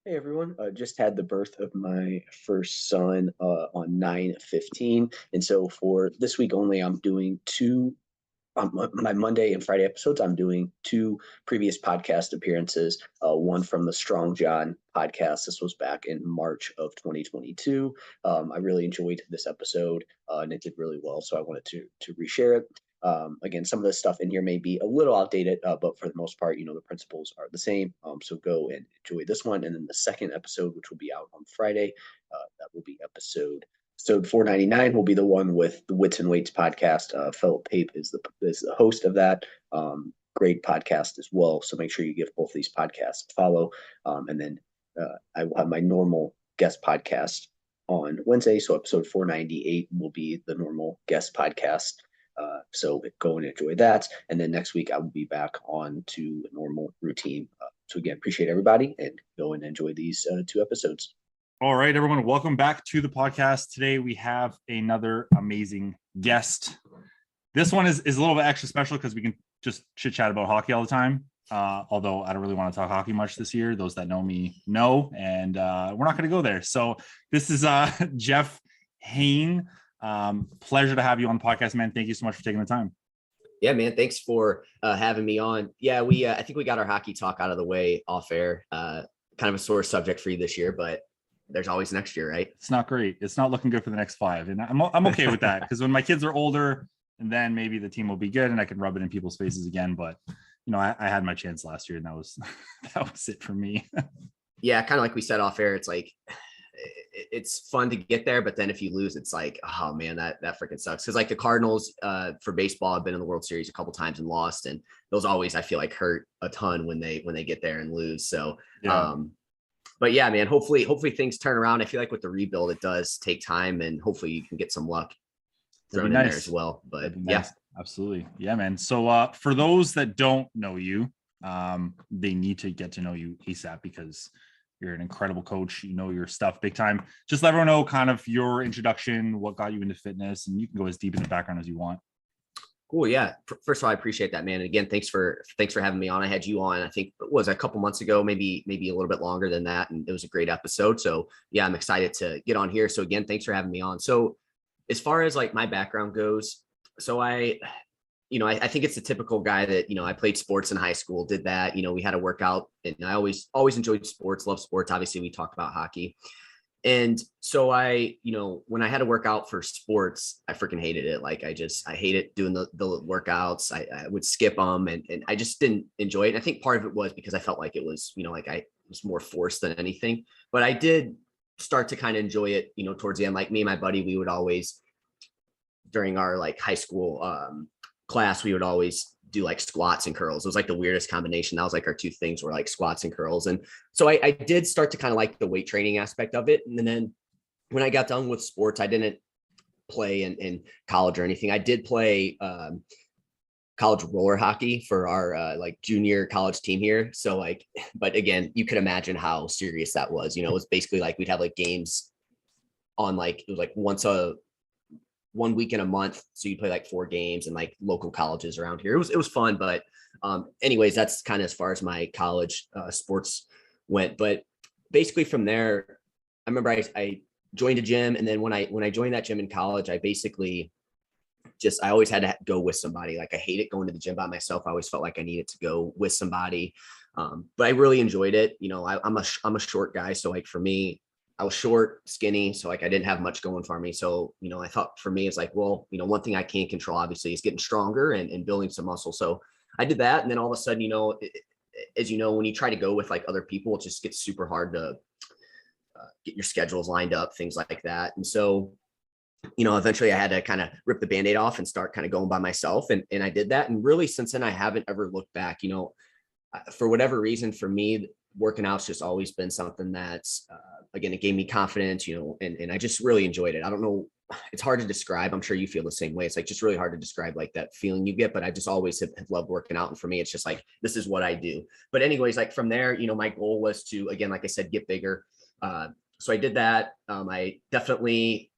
Hey everyone, just had the birth of my first son on 9/15. And so for this week only, I'm doing two my Monday and Friday episodes. I'm doing two previous podcast appearances, one from the Strong Jon podcast. This was back in March of 2022. I really enjoyed this episode and it did really well. So I wanted to reshare it. Again, some of the stuff in here may be a little outdated, but for the most part, the principles are the same. So go and enjoy this one. And then the second episode, which will be out on Friday, that will be episode 499 will be the one with the Wits and Weights podcast. Philip Pape is the host of that. Great podcast as well. So make sure you give both of these podcasts a follow. And then I will have my normal guest podcast on Wednesday. So episode 498 will be the normal guest podcast. So go and enjoy that. And then next week I will be back on to a normal routine. So again, appreciate everybody and go and enjoy these two episodes. All right, everyone, welcome back to the podcast. Today we have another amazing guest. This one is a little bit extra special because we can just chit chat about hockey all the time. Although I don't really want to talk hockey much this year. Those that know me know, and we're not going to go there. So this is Jeff Hoehn. Pleasure to have you on the podcast, man. Thank you so much for taking the time. Yeah, man. Thanks for having me on. Yeah, I think we got our hockey talk out of the way off air. Kind of a sore subject for you this year, but there's always next year, right? It's not great. It's not looking good for the next 5. And I'm okay with that because when my kids are older, and then maybe the team will be good and I can rub it in people's faces again. But I had my chance last year and that was it for me. Yeah, kind of like we said off air, it's like it's fun to get there, but then if you lose, it's like, oh man, that freaking sucks. Because like the Cardinals for baseball have been in the World Series a couple times and lost, and those always I feel like hurt a ton when they get there and lose. So yeah. But yeah, man, hopefully things turn around. I feel like with the rebuild, it does take time, and hopefully you can get some luck thrown in there as well. But yeah, nice. Absolutely. Yeah, man. So for those that don't know you, they need to get to know you ASAP because you're an incredible coach. You know your stuff big time. Just let everyone know kind of your introduction, what got you into fitness, and you can go as deep in the background as you want. Cool. Yeah. First of all, I appreciate that, man. And again, thanks for having me on. I had you on, I think it was a couple months ago, maybe a little bit longer than that. And it was a great episode. So yeah, I'm excited to get on here. So again, thanks for having me on. So as far as like my background goes, so I think it's the typical guy that, I played sports in high school, did that, we had a workout, and I always enjoyed sports, love sports. Obviously we talked about hockey. And so when I had to work out for sports, I freaking hated it. Like I hated doing the workouts. I would skip them and I just didn't enjoy it. And I think part of it was because I felt like it was, like I was more forced than anything, but I did start to kind of enjoy it, towards the end. Like me and my buddy, we would always, during our like high school class, we would always do like squats and curls. It was like the weirdest combination. That was like our two things were like squats and curls. And so I did start to kind of like the weight training aspect of it. And then when I got done with sports, I didn't play in college or anything. I did play college roller hockey for our like junior college team here. So like, but again, you could imagine how serious that was. It was basically like we'd have like games on like, it was like one week in a month. So you play like 4 games and like local colleges around here. It was fun, but anyways, that's kind of as far as my college sports went. But basically from there, I remember I joined a gym. And then when I joined that gym in college, I basically I always had to go with somebody. Like I hated going to the gym by myself. I always felt like I needed to go with somebody. But I really enjoyed it. I'm a short guy. So like for me, I was short, skinny. So like I didn't have much going for me. So, I thought for me, it's like, well, one thing I can't control obviously is getting stronger and building some muscle. So I did that. And then all of a sudden, as you know, when you try to go with like other people, it just gets super hard to get your schedules lined up, things like that. And so, eventually I had to kind of rip the Band-Aid off and start kind of going by myself. And I did that. And really since then, I haven't ever looked back. For whatever reason, for me, working out's just always been something that's, again, it gave me confidence, and I just really enjoyed it. I don't know. It's hard to describe. I'm sure you feel the same way. It's like just really hard to describe like that feeling you get, but I just always have loved working out. And for me, it's just like, this is what I do. But anyways, like from there, my goal was to, again, like I said, get bigger. So I did that. I definitely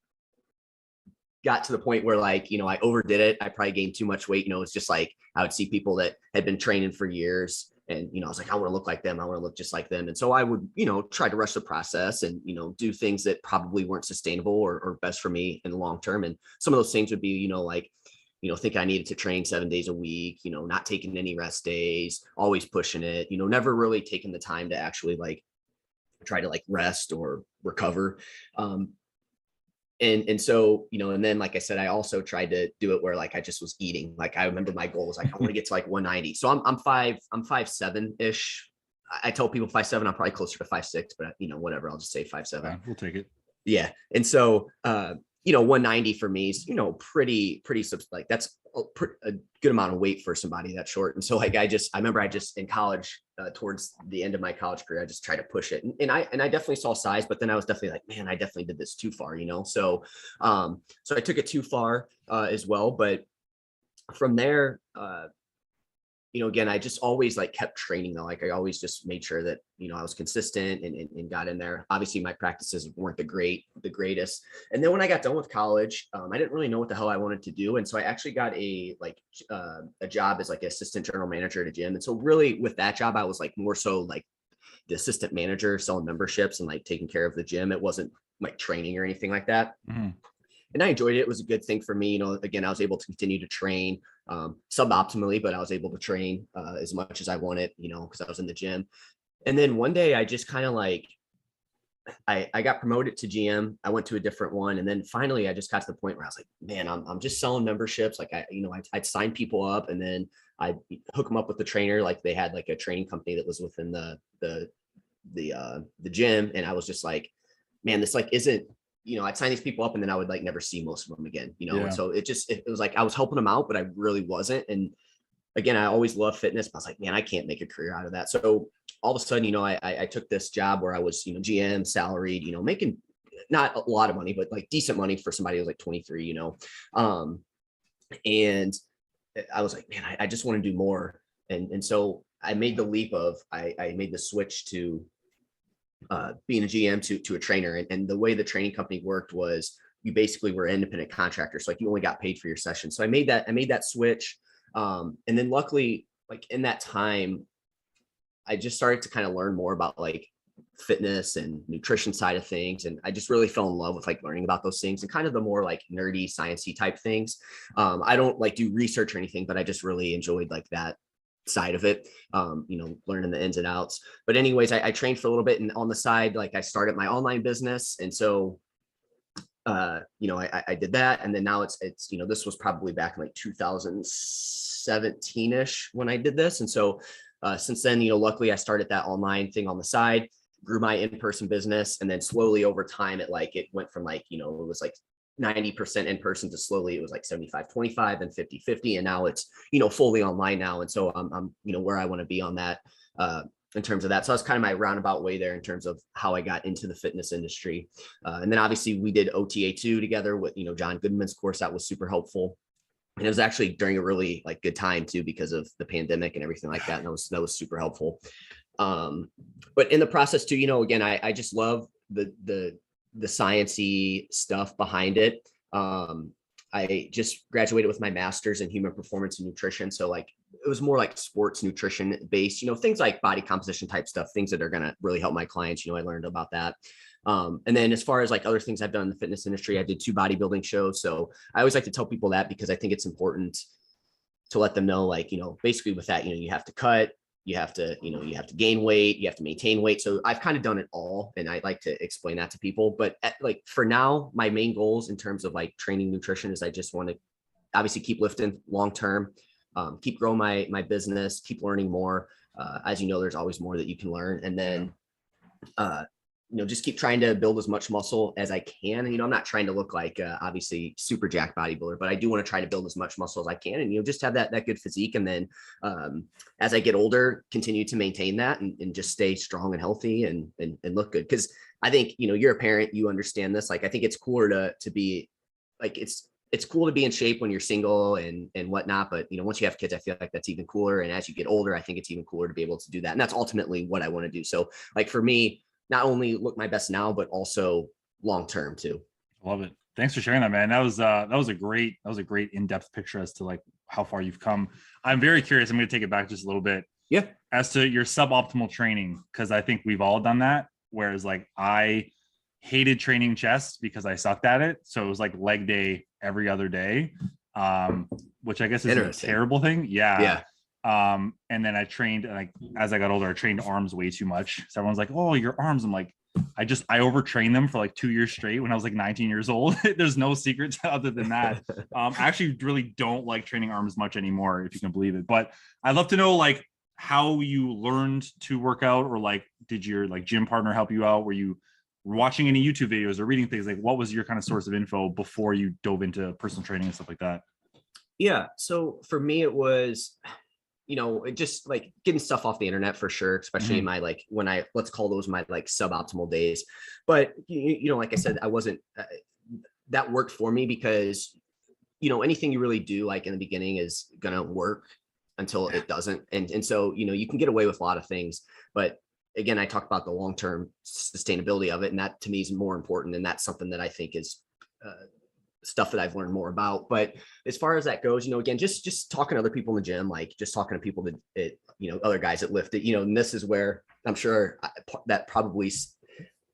got to the point where like, I overdid it. I probably gained too much weight. It's just like, I would see people that had been training for years And, I was like, I want to look like them. I want to look just like them. And so I would, try to rush the process and, do things that probably weren't sustainable or best for me in the long term. And some of those things would be, think I needed to train 7 days a week, not taking any rest days, always pushing it, never really taking the time to actually like try to like rest or recover. And so, and then, like I said, I also tried to do it where like I just was eating. Like I remember my goal was like, I want to get to like 190. So I'm 5'7" ish. I tell people 5'7", I'm probably closer to 5'6", but whatever, I'll just say 5'7". Okay, we'll take it. Yeah. And so, 190 for me is, pretty, like that's a good amount of weight for somebody that short. And so like, I remember in college, towards the end of my college career, I just tried to push it. And I definitely saw size, but then I was definitely like, man, I definitely did this too far, So, so I took it too far, as well. But from there, again, I just always like kept training though. Like I always just made sure that, I was consistent and got in there. Obviously my practices weren't the greatest. And then when I got done with college, I didn't really know what the hell I wanted to do. And so I actually got a job as like assistant general manager at a gym. And so really with that job, I was like more so like the assistant manager selling memberships and like taking care of the gym. It wasn't like training or anything like that. Mm-hmm. And I enjoyed it. It was a good thing for me. Again, I was able to continue to train suboptimally, but I was able to train as much as I wanted, because I was in the gym. And then one day I just kind of like, I got promoted to GM. I went to a different one. And then finally I just got to the point where I was like, man, I'm just selling memberships. Like I'd sign people up and then I'd hook them up with the trainer. Like they had like a training company that was within the gym. And I was just like, man, this like isn't, I'd sign these people up and then I would like never see most of them again, Yeah. And so it was like I was helping them out, but I really wasn't. And again, I always loved fitness, but I was like, man, I can't make a career out of that. So all of a sudden, I took this job where I was, GM salaried, making not a lot of money, but like decent money for somebody who was like 23, and I was like, man, I just want to do more. And so I made the leap of, I made the switch to being a GM to a trainer. And the way the training company worked was you basically were independent contractors. So like you only got paid for your session. So I made that switch. And then luckily, like in that time, I just started to kind of learn more about like fitness and nutrition side of things. And I just really fell in love with like learning about those things and kind of the more like nerdy, sciencey type things. I don't like do research or anything, but I just really enjoyed like that side of it, learning the ins and outs. But anyways, I trained for a little bit, and on the side, like I started my online business. And so, I did that. And then now it's, this was probably back in like 2017-ish when I did this. And so, since then, luckily I started that online thing on the side, grew my in-person business. And then slowly over time, it went from like, it was like 90% in person to slowly it was like 75-25 and 50-50. And now it's, fully online now. And so I'm where I want to be on that, in terms of that. So that's kind of my roundabout way there in terms of how I got into the fitness industry. And then obviously we did OTA2 together with, John Goodman's course. That was super helpful. And it was actually during a really like good time too, because of the pandemic and everything like that. And that was super helpful. But in the process too, again, I just love the sciencey stuff behind it. I just graduated with my master's in human performance and nutrition. So like, it was more like sports nutrition based, things like body composition type stuff, things that are going to really help my clients. I learned about that. And then as far as like other things I've done in the fitness industry, I did 2 bodybuilding shows. So I always like to tell people that because I think it's important to let them know, like, basically with that, you have to cut, you have to gain weight, you have to maintain weight. So I've kind of done it all. And I like to explain that to people, but like for now, my main goals in terms of like training nutrition is I just want to obviously keep lifting long-term, keep growing my business, keep learning more. As there's always more that you can learn. And then, just keep trying to build as much muscle as I can. And, I'm not trying to look like obviously super jacked bodybuilder, but I do want to try to build as much muscle as I can and, just have that good physique. And then as I get older, continue to maintain that and just stay strong and healthy and look good. Cause I think, you're a parent, you understand this. Like, I think it's cooler to be like, it's cool to be in shape when you're single and whatnot. But, once you have kids, I feel like that's even cooler. And as you get older, I think it's even cooler to be able to do that. And that's ultimately what I want to do. So like for me, not only look my best now, but also long-term too. Love it. Thanks for sharing that, man. That was a great in-depth picture as to like how far you've come. I'm very curious. I'm going to take it back just a little bit. Yeah. As to your suboptimal training, because I think we've all done that. Whereas like I hated training chest because I sucked at it. So it was like leg day every other day, which I guess is a terrible thing. Yeah. And then I trained, like as I got older, I trained arms way too much. So everyone's like, oh, your arms. I'm like, I overtrained them for like 2 years straight when I was like 19 years old. There's no secrets other than that. I actually really don't like training arms much anymore, if you can believe it. But I'd love to know like how you learned to work out, or like, did your like gym partner help you out? Were you watching any YouTube videos or reading things? Like, what was your kind of source of info before you dove into personal training and stuff like that? Yeah. So for me, it was, just like getting stuff off the internet for sure, especially in my, like, when let's call those my like suboptimal days. But, like I said, I wasn't, that worked for me because, anything you really do like in the beginning is going to work until it doesn't. And so, you can get away with a lot of things, but again, I talk about the long-term sustainability of it. And that to me is more important. And that's something that I think is, stuff that I've learned more about. But as far as that goes, again, just talking to other people in the gym, like just talking to people that, other guys that lift it, and this is where I'm sure that probably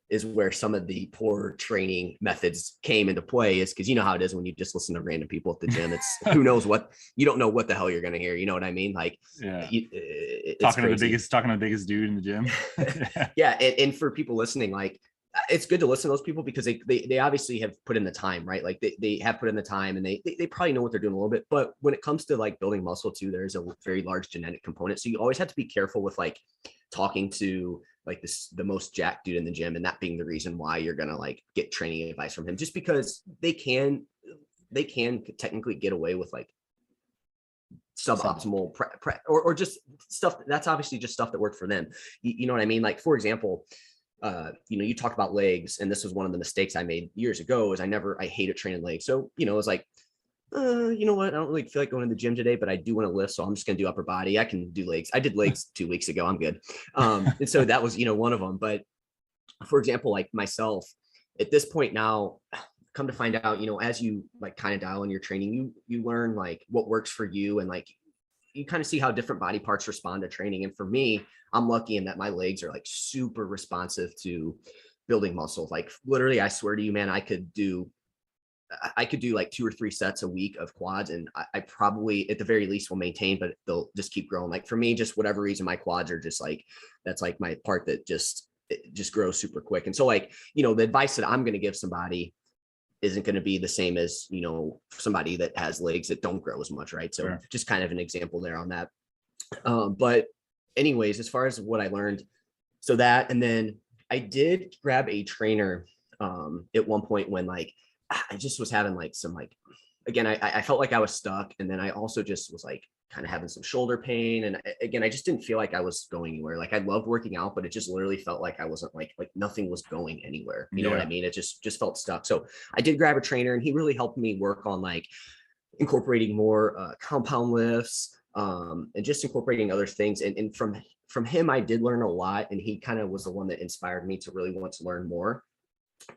is where some of the poor training methods came into play, is because you know how it is when you just listen to random people at the gym. It's who knows what, you don't know what the hell you're going to hear. You know what I mean? Like, yeah, it's talking to the biggest dude in the gym. Yeah. And for people listening, like, it's good to listen to those people because they obviously have put in the time, right? Like they have put in the time, and they probably know what they're doing a little bit. But when it comes to like building muscle too, there's a very large genetic component. So you always have to be careful with like talking to like the most jacked dude in the gym, and that being the reason why you're going to like get training advice from him, just because they can technically get away with like suboptimal or just stuff that's obviously just stuff that worked for them. You know what I mean? Like, for example, you talk about legs, and this was one of the mistakes I made years ago, is I hated training legs. So, it was like, you know what? I don't really feel like going to the gym today, but I do want to lift. So I'm just going to do upper body. I can do legs. I did legs 2 weeks ago. I'm good. And so that was, one of them. But for example, like myself at this point now, come to find out, as you like kind of dial in your training, you learn like what works for you, and like you kind of see how different body parts respond to training. And for me, I'm lucky in that my legs are like super responsive to building muscle. Like literally, I swear to you, man, I could do like 2 or 3 sets a week of quads, and I probably at the very least will maintain, but they'll just keep growing. Like for me, just whatever reason, my quads are just like, that's like my part that just grows super quick. And so like, the advice that I'm going to give somebody isn't going to be the same as, somebody that has legs that don't grow as much. Right. So just kind of an example there on that. But anyways, as far as what I learned, so that, and then I did grab a trainer at one point when like, I just was having like some, like, again, I felt like I was stuck. And then I also just was like kind of having some shoulder pain. And again, I just didn't feel like I was going anywhere. Like I loved working out, but it just literally felt like I wasn't like nothing was going anywhere. You know what I mean? It just felt stuck. So I did grab a trainer, and he really helped me work on like incorporating more compound lifts, and just incorporating other things. And from him, I did learn a lot. And he kind of was the one that inspired me to really want to learn more.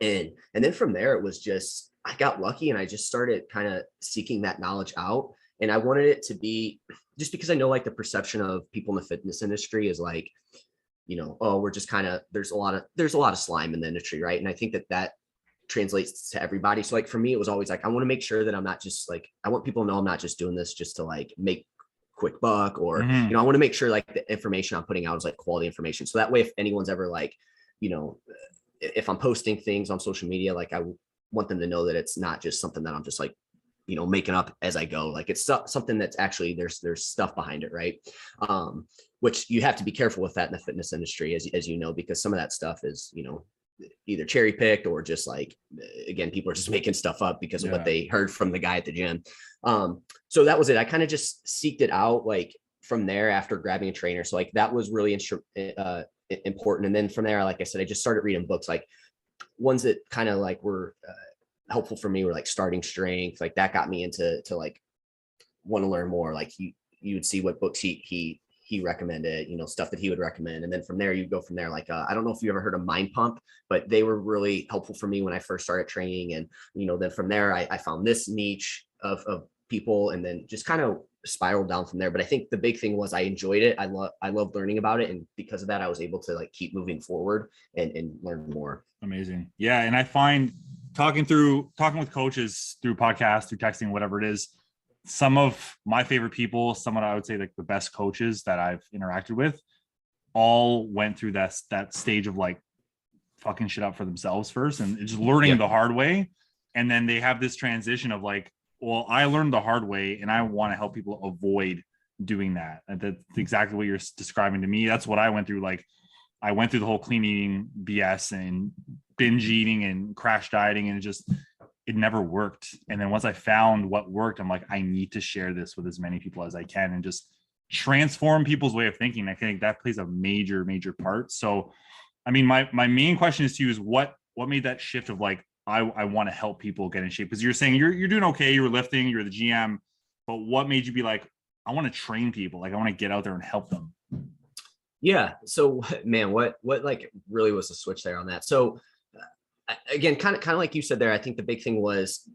And then from there, it was just, I got lucky, and I just started kind of seeking that knowledge out. And I wanted it to be, just because I know like the perception of people in the fitness industry is like, oh, we're just kind of, there's a lot of slime in the industry. Right. And I think that translates to everybody. So like for me, it was always like, I want to make sure that I'm not just like, I want people to know I'm not just doing this just to like make quick buck, or, I want to make sure like the information I'm putting out is like quality information. So that way, if anyone's ever like, if I'm posting things on social media, like I want them to know that it's not just something that I'm just like, making up as I go. Like it's something that's actually there's stuff behind it. Right. Which you have to be careful with that in the fitness industry, as you know, because some of that stuff is, either cherry picked, or just like, again, people are just making stuff up because of what they heard from the guy at the gym. So that was it. I kind of just seeked it out like from there after grabbing a trainer. So like that was really important. And then from there, like I said, I just started reading books, like ones that kind of like were helpful for me were like Starting Strength. Like that got me into like want to learn more. Like you would see what books he recommended, stuff that he would recommend. And then from there, you go from there. Like, I don't know if you ever heard of Mind Pump, but they were really helpful for me when I first started training. And, then from there, I found this niche of people, and then just kind of spiraled down from there. But I think the big thing was I enjoyed it. I loved learning about it. And because of that, I was able to like keep moving forward and learn more. Amazing. Yeah. And I find talking with coaches through podcasts, through texting, whatever it is, some of my favorite people, someone I would say like the best coaches that I've interacted with, all went through that stage of like fucking shit up for themselves first and just learning the hard way. And then they have this transition of like, well, I learned the hard way and I want to help people avoid doing that. And that's exactly what you're describing to me. That's what I went through. Like I went through the whole clean eating BS and binge eating and crash dieting, and it never worked. And then once I found what worked, I'm like, I need to share this with as many people as I can and just transform people's way of thinking. I think that plays a major, major part. So, I mean, my main question is to you is what made that shift of like, I want to help people get in shape? Because you're saying you're doing okay, you're lifting, you're the GM, but what made you be like, I want to train people, like I want to get out there and help them? Yeah. So man, what like really was the switch there on that? So again, kind of like you said there, I think the big thing was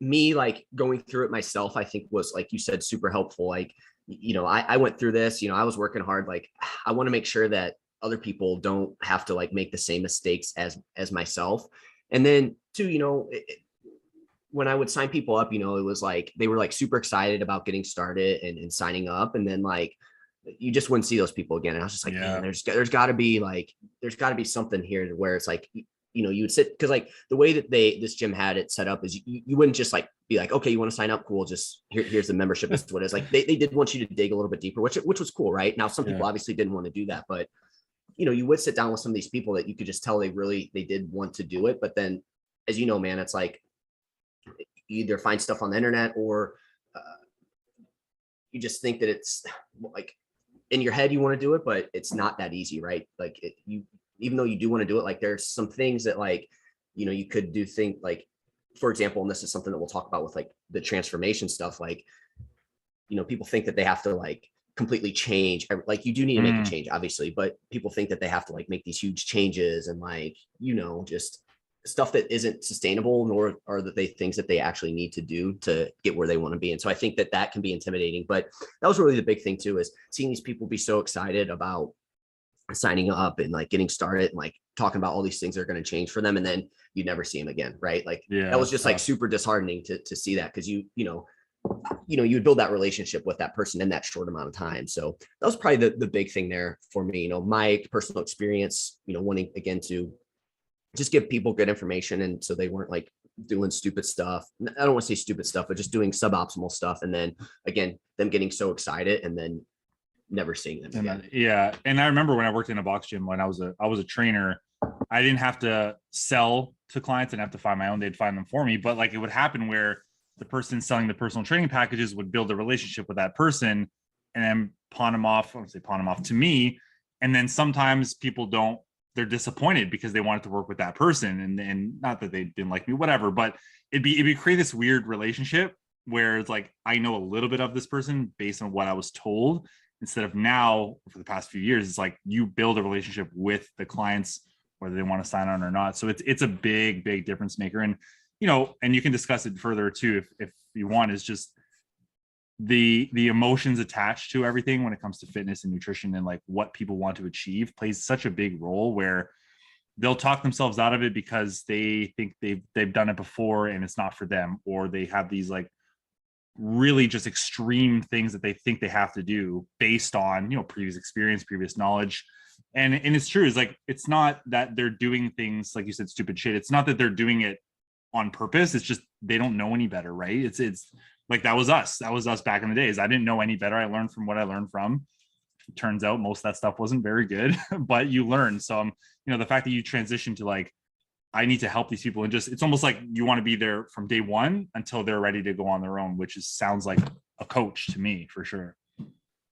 me like going through it myself. I think was, like you said, super helpful. Like, I went through this, I was working hard. Like I want to make sure that other people don't have to like make the same mistakes as myself. And then too, when I would sign people up, it was like, they were like super excited about getting started and signing up. And then like, you just wouldn't see those people again. And I was just like, man, there's gotta be something here where it's like, you would sit, because like the way that this gym had it set up is you wouldn't just like be like, okay, you want to sign up, cool, just here's the membership. This is what it is. Like they did want you to dig a little bit deeper, which was cool, right? Now some people obviously didn't want to do that, but you would sit down with some of these people that you could just tell they did want to do it. But then, as you know, man, it's like you either find stuff on the internet or you just think that it's like in your head you want to do it, but it's not that easy, right? Like even though you do want to do it, like there's some things that like, you could do things like, for example, and this is something that we'll talk about with like the transformation stuff, like, people think that they have to like completely change. Like you do need to make a change, obviously, but people think that they have to like make these huge changes and like, just stuff that isn't sustainable, nor are that they things that they actually need to do to get where they want to be. And so I think that can be intimidating, but that was really the big thing too, is seeing these people be so excited about signing up and like getting started and like talking about all these things that are going to change for them. And then you never see them again. Right. Like that was just like super disheartening to see that. Cause you would build that relationship with that person in that short amount of time. So that was probably the big thing there for me, my personal experience, wanting again to just give people good information. And so they weren't like doing stupid stuff. I don't want to say stupid stuff, but just doing suboptimal stuff. And then again, them getting so excited and then never seeing them again. Yeah. And I remember when I worked in a box gym, when I was a trainer, I didn't have to sell to clients and have to find my own, they'd find them for me. But like it would happen where the person selling the personal training packages would build a relationship with that person and then pawn them off to me. And then sometimes people they're disappointed because they wanted to work with that person. And not that they didn't like me, whatever, but it'd be create this weird relationship where it's like, I know a little bit of this person based on what I was told, instead of now for the past few years, it's like you build a relationship with the clients, whether they want to sign on or not. So it's a big, big difference maker. And, and you can discuss it further too, if you want, is just the emotions attached to everything when it comes to fitness and nutrition, and like what people want to achieve plays such a big role, where they'll talk themselves out of it because they think they've done it before and it's not for them, or they have these like really just extreme things that they think they have to do based on, previous experience, previous knowledge. And it's true. It's like, it's not that they're doing things, like you said, stupid shit. It's not that they're doing it on purpose. It's just, they don't know any better. Right. It's like, that was us back in the days. I didn't know any better. I learned from what I learned from. It turns out most of that stuff wasn't very good, but you learn. So, the fact that you transition to like, I need to help these people, and just, it's almost like you want to be there from day one until they're ready to go on their own, which sounds like a coach to me for sure.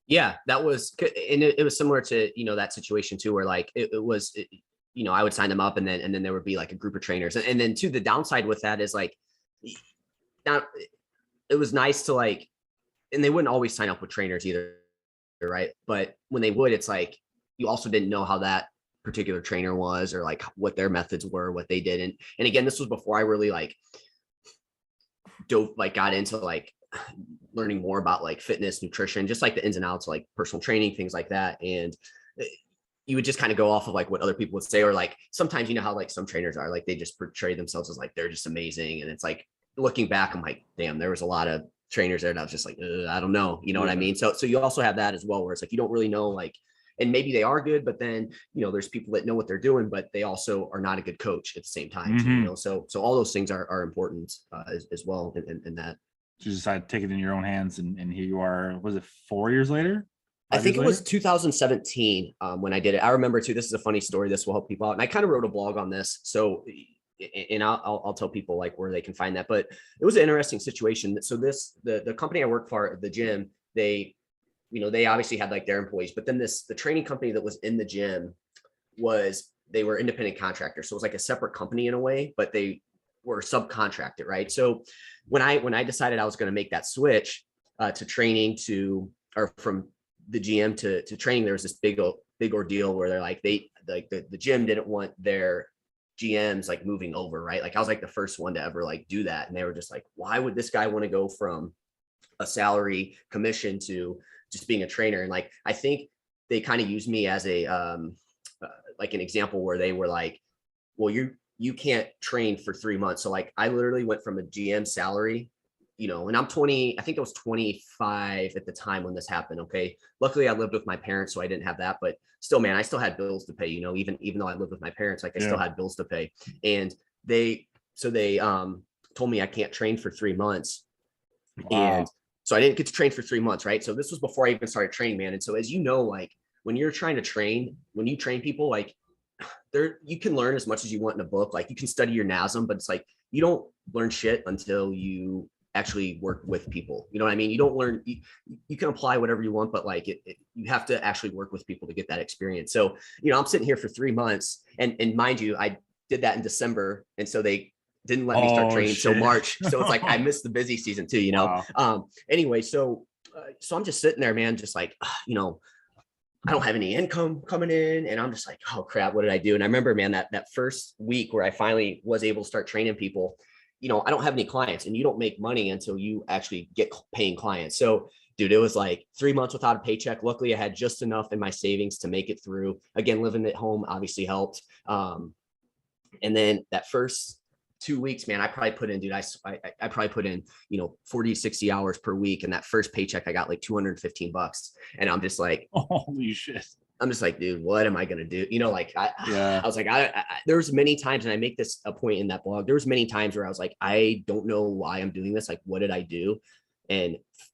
Yeah, that was, and it was similar to, that situation too, where like, it was, I would sign them up and then there would be like a group of trainers. And then too, the downside with that is like, now it was nice to like, and they wouldn't always sign up with trainers either. Right. But when they would, it's like, you also didn't know how that particular trainer was, or like what their methods were, what they did. And again, this was before I really like got into like learning more about like fitness, nutrition, just like the ins and outs, like personal training, things like that. And you would just kind of go off of like what other people would say, or like sometimes, you know, how like some trainers are like, they just portray themselves as like, they're just amazing. And it's like, looking back, I'm like, damn, there was a lot of trainers there that I was just like, I don't know, you know what I mean? So you also have that as well, where it's like, you don't really know, like, and maybe they are good, but then, you know, there's people that know what they're doing, but they also are not a good coach at the same time, too, you know? So all those things are important as well in that. You decided to take it in your own hands, and here you are. Was it 4 years later? I think it was 2017 when I did it. I remember too, this is a funny story. This will help people out. And I kind of wrote a blog on this. So, and I'll tell people like where they can find that, but it was an interesting situation. So the company I work for, the gym, they obviously had like their employees, but then the training company that was in the gym they were independent contractors. So it was like a separate company in a way, but they were subcontracted. Right. So when I decided I was going to make that switch to training from the GM to training, there was this big ordeal where they're like, the gym didn't want their GMs like moving over, right? Like I was like the first one to ever like do that. And they were just like, why would this guy want to go from a salary commission to just being a trainer? And like, I think they kind of used me as a, like an example where they were like, well, you can't train for 3 months. So like, I literally went from a GM salary, you know, and I'm 20, I think I was 25 at the time when this happened. Okay. Luckily I lived with my parents, so I didn't have that, but still, man, I still had bills to pay, you know, even though I lived with my parents, like I still had bills to pay. And they told me I can't train for 3 months. Wow. And so I didn't get to train for 3 months. Right. So this was before I even started training, man. And so, as you know, like when you're trying to train, when you train people, like you can learn as much as you want in a book. Like you can study your NASM, but it's like, you don't learn shit until you actually work with people. You know what I mean? You don't learn, you can apply whatever you want, but like you have to actually work with people to get that experience. So, you know, I'm sitting here for 3 months and mind you, I did that in December. And so they didn't let me start training till March. So it's like, I missed the busy season too, you know? Wow. Anyway, so I'm just sitting there, man, just like, you know, I don't have any income coming in, and I'm just like, oh crap, what did I do? And I remember, man, that first week where I finally was able to start training people, you know, I don't have any clients, and you don't make money until you actually get paying clients. So dude, it was like 3 months without a paycheck. Luckily I had just enough in my savings to make it through. Again, living at home obviously helped. And then that first 2 weeks, man, I probably put in, dude, I probably put in, you know, 40, 60 hours per week. And that first paycheck, I got like $215. And I'm just like, holy shit. I'm just like, dude, what am I going to do? You know, like, I was like, there was many times, and I make this a point in that blog. There was many times where I was like, I don't know why I'm doing this. Like, what did I do?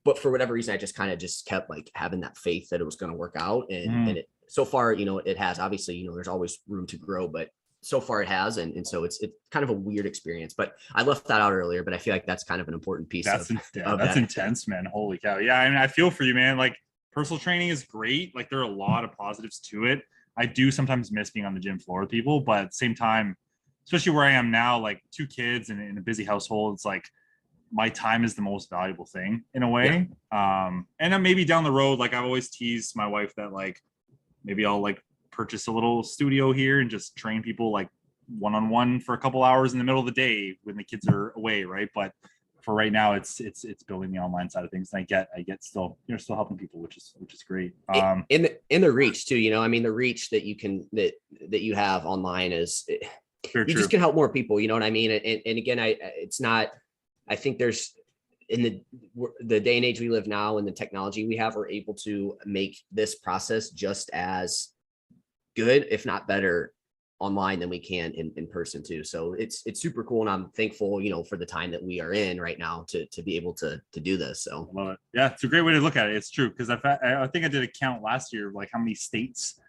But for whatever reason, I just kind of just kept like having that faith that it was going to work out. And it, so far, you know, it has. Obviously, you know, there's always room to grow, but so far it has. And so it's kind of a weird experience, but I left that out earlier, but I feel like that's kind of an important piece. That's intense, man. Holy cow. Yeah. I mean, I feel for you, man. Like personal training is great. Like there are a lot of positives to it. I do sometimes miss being on the gym floor with people, but at the same time, especially where I am now, like 2 kids and in a busy household, it's like my time is the most valuable thing in a way. Yeah. And then maybe down the road, like I've always teased my wife that like, maybe I'll like purchase a little studio here and just train people like one-on-one for a couple hours in the middle of the day when the kids are away. Right. But for right now, it's building the online side of things. And I get still, you're still helping people, which is great. In the reach too, you know, I mean, the reach that you can, that you have online is, you just can help more people, you know what I mean? And again, I think there's, in the day and age we live now and the technology we have, we're able to make this process just as good, if not better, online than we can in person too. So it's super cool. And I'm thankful, you know, for the time that we are in right now to be able to do this. So I love it. Yeah. It's a great way to look at it. It's true. Cause I think I did a count last year, like how many states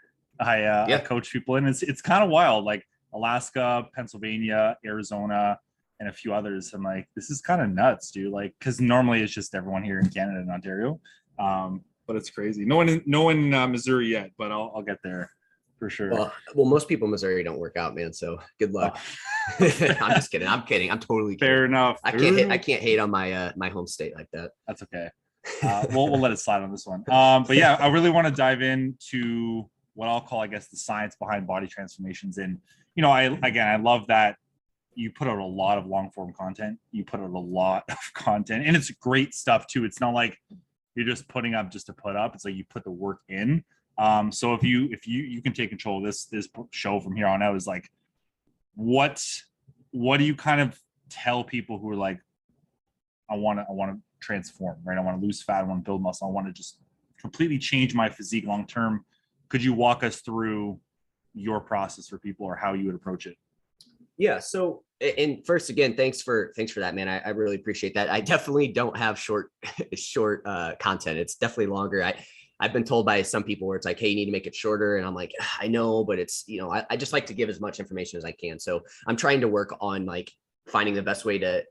I coach people in. It's kind of wild, like Alaska, Pennsylvania, Arizona, and a few others. I'm like, this is kind of nuts, dude. Like, cause normally it's just everyone here in Canada and Ontario. But it's crazy. No one in Missouri yet, but I'll get there. For sure. Well, most people in Missouri don't work out, man. So good luck. I'm just kidding. I'm totally kidding. Fair enough. I can't hate on my my home state like that. That's okay. We'll let it slide on this one. But yeah, I really want to dive into what I'll call, I guess, the science behind body transformations. And, you know, I love that you put out a lot of long form content. You put out a lot of content, and it's great stuff too. It's not like you're just putting up just to put up. It's like you put the work in. So if you can take control of this show from here on out, is like, what do you kind of tell people who are like, I want to transform, right? I want to lose fat. I want to build muscle. I want to just completely change my physique long term. Could you walk us through your process for people, or how you would approach it? Yeah. So, and first, again, thanks for that, man. I really appreciate that. I definitely don't have short content. It's definitely longer. I've been told by some people where it's like, hey, you need to make it shorter. And I'm like, I know, but it's, I just like to give as much information as I can. So I'm trying to work on like finding the best way to,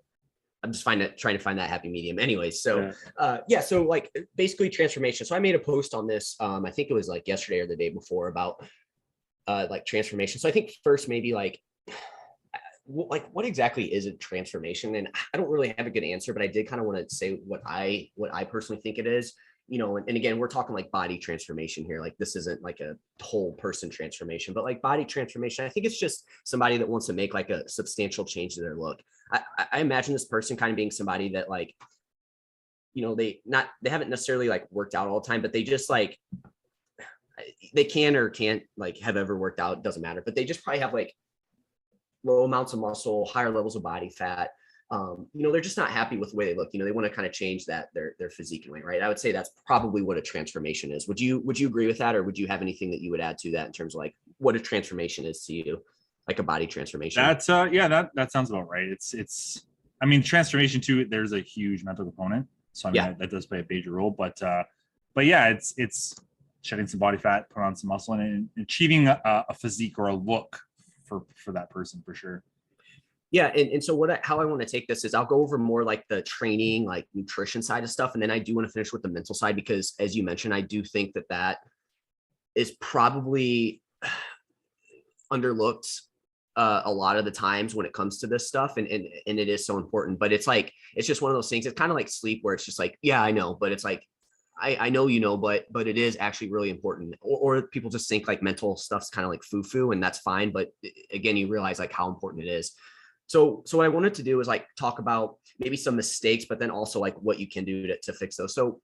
I'm just trying to find that happy medium anyways. So, so like basically transformation. So I made a post on this. I think it was like yesterday or the day before about like transformation. So I think first maybe like what exactly is a transformation? And I don't really have a good answer, but I did kind of want to say what I personally think it is. And again, we're talking like body transformation here. Like this isn't like a whole person transformation, but like body transformation, I think it's just somebody that wants to make like a substantial change to their look. I imagine this person kind of being somebody that like, they haven't necessarily like worked out all the time, but they just like, they can or can't like have ever worked out. It doesn't matter, but they just probably have like low amounts of muscle, higher levels of body fat. They're just not happy with the way they look. They want to kind of change that their physique and weight, right? I would say that's probably what a transformation is. Would you agree with that, or would you have anything that you would add to that in terms of like what a transformation is to you, like a body transformation? That's that sounds about right. It's I mean, transformation too, there's a huge mental component. So I mean, that does play a major role, but yeah, it's shedding some body fat, put on some muscle, and achieving a physique or a look for that person for sure. Yeah. And so how I want to take this is I'll go over more like the training, like nutrition side of stuff. And then I do want to finish with the mental side, because as you mentioned, I do think that is probably underlooked a lot of the times when it comes to this stuff. And it is so important, but it's like, it's just one of those things. It's kind of like sleep, where it's just like, yeah, I know, but it's like, I know, but it is actually really important. Or people just think like mental stuff's kind of like foo-foo, and that's fine. But again, you realize like how important it is. So what I wanted to do is like talk about maybe some mistakes, but then also like what you can do to fix those. So,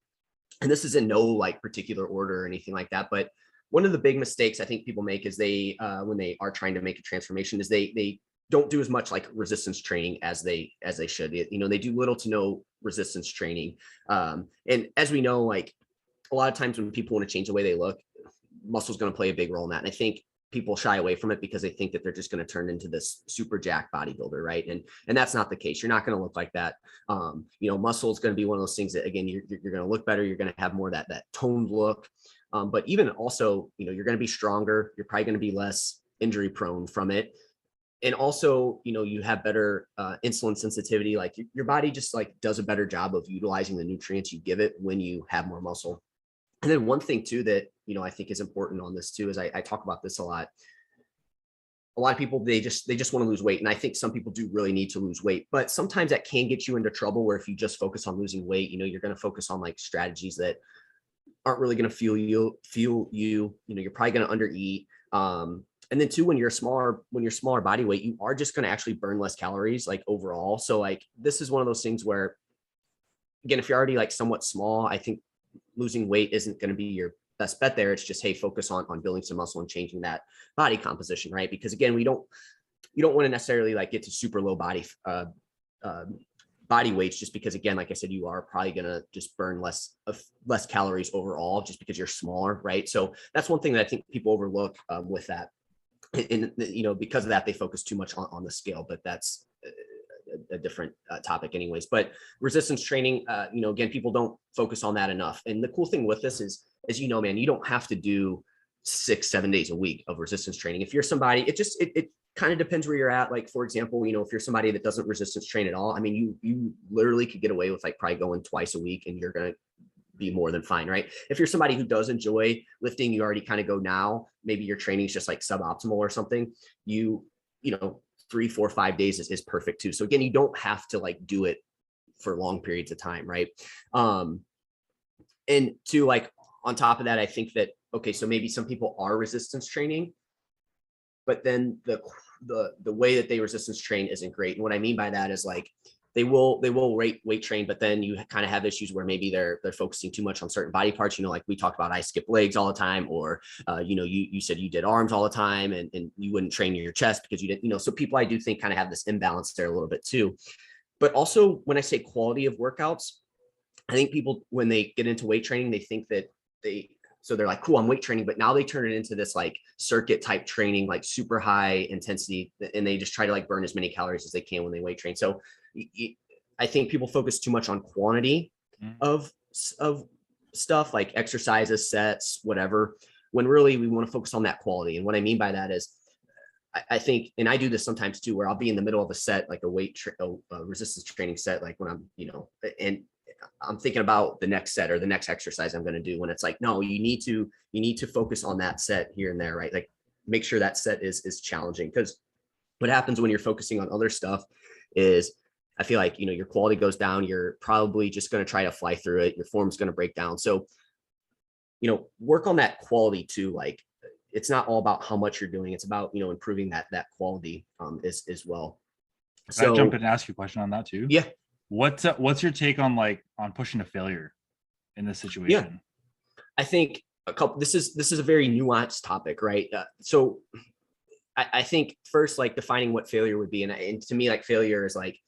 and this is in no like particular order or anything like that, but one of the big mistakes I think people make is they, when they are trying to make a transformation, is they don't do as much like resistance training as they should. They do little to no resistance training. And as we know, like a lot of times when people want to change the way they look, muscle is going to play a big role in that. And I think people shy away from it because they think that they're just going to turn into this super jacked bodybuilder, right? And that's not the case. You're not going to look like that. Muscle is going to be one of those things that, again, you're going to look better. You're going to have more that toned look. But even also, you're going to be stronger. You're probably going to be less injury prone from it. And also, you have better insulin sensitivity. Like your body just like does a better job of utilizing the nutrients you give it when you have more muscle. And then one thing too that, I think is important on this too, is I talk about this a lot. A lot of people, they just want to lose weight. And I think some people do really need to lose weight, but sometimes that can get you into trouble, where if you just focus on losing weight, you're going to focus on like strategies that aren't really going to fuel you, you're probably going to undereat. And then too, when you're smaller body weight, you are just going to actually burn less calories like overall. So like, this is one of those things where, again, if you're already like somewhat small, I think losing weight isn't going to be your best bet there. It's just, hey, focus on building some muscle and changing that body composition, right? Because again, you don't want to necessarily like get to super low body weights, just because, again, like I said, you are probably going to just burn less calories overall just because you're smaller, right? So that's one thing that I think people overlook with that. And because of that, they focus too much on the scale, but that's a different topic anyways. But resistance training, again, people don't focus on that enough. And the cool thing with this is, as you know, man, you don't have to do 6-7 days a week of resistance training. If you're somebody, it kind of depends where you're at. Like, for example, if you're somebody that doesn't resistance train at all, I mean, you literally could get away with like probably going twice a week and you're going to be more than fine, right? If you're somebody who does enjoy lifting, you already kind of go now, maybe your training is just like suboptimal or something, 3, 4, 5 days is perfect too. So again, you don't have to like do it for long periods of time, right? And to like, on top of that, I think that, okay, so maybe some people are resistance training, but then the the way that they resistance train isn't great. And what I mean by that is like they will weight train, but then you kind of have issues where maybe they're focusing too much on certain body parts. Like we talked about, I skip legs all the time, or you said you did arms all the time, and you wouldn't train your chest because you didn't. So people, I do think, kind of have this imbalance there a little bit too. But also when I say quality of workouts, I think people, when they get into weight training, they think that they're like, cool, I'm weight training, but now they turn it into this like circuit type training, like super high intensity, and they just try to like burn as many calories as they can when they weight train. So I think people focus too much on quantity of stuff like exercises, sets, whatever, when really we want to focus on that quality. And what I mean by that is, I think, and I do this sometimes too, where I'll be in the middle of a set, like a resistance training set, like when I'm, and I'm thinking about the next set or the next exercise I'm going to do, when it's like, no, you need to focus on that set here and there, right? Like make sure that set is challenging. Because what happens when you're focusing on other stuff is, I feel like, your quality goes down. You're probably just going to try to fly through it. Your form's going to break down. So, work on that quality too. Like it's not all about how much you're doing. It's about, improving that quality as well. Can I jump in and ask you a question on that too? Yeah. What's your take on pushing to failure in this situation? Yeah. I think this is a very nuanced topic, right? So I think first, like defining what failure would be. And to me, like failure is like,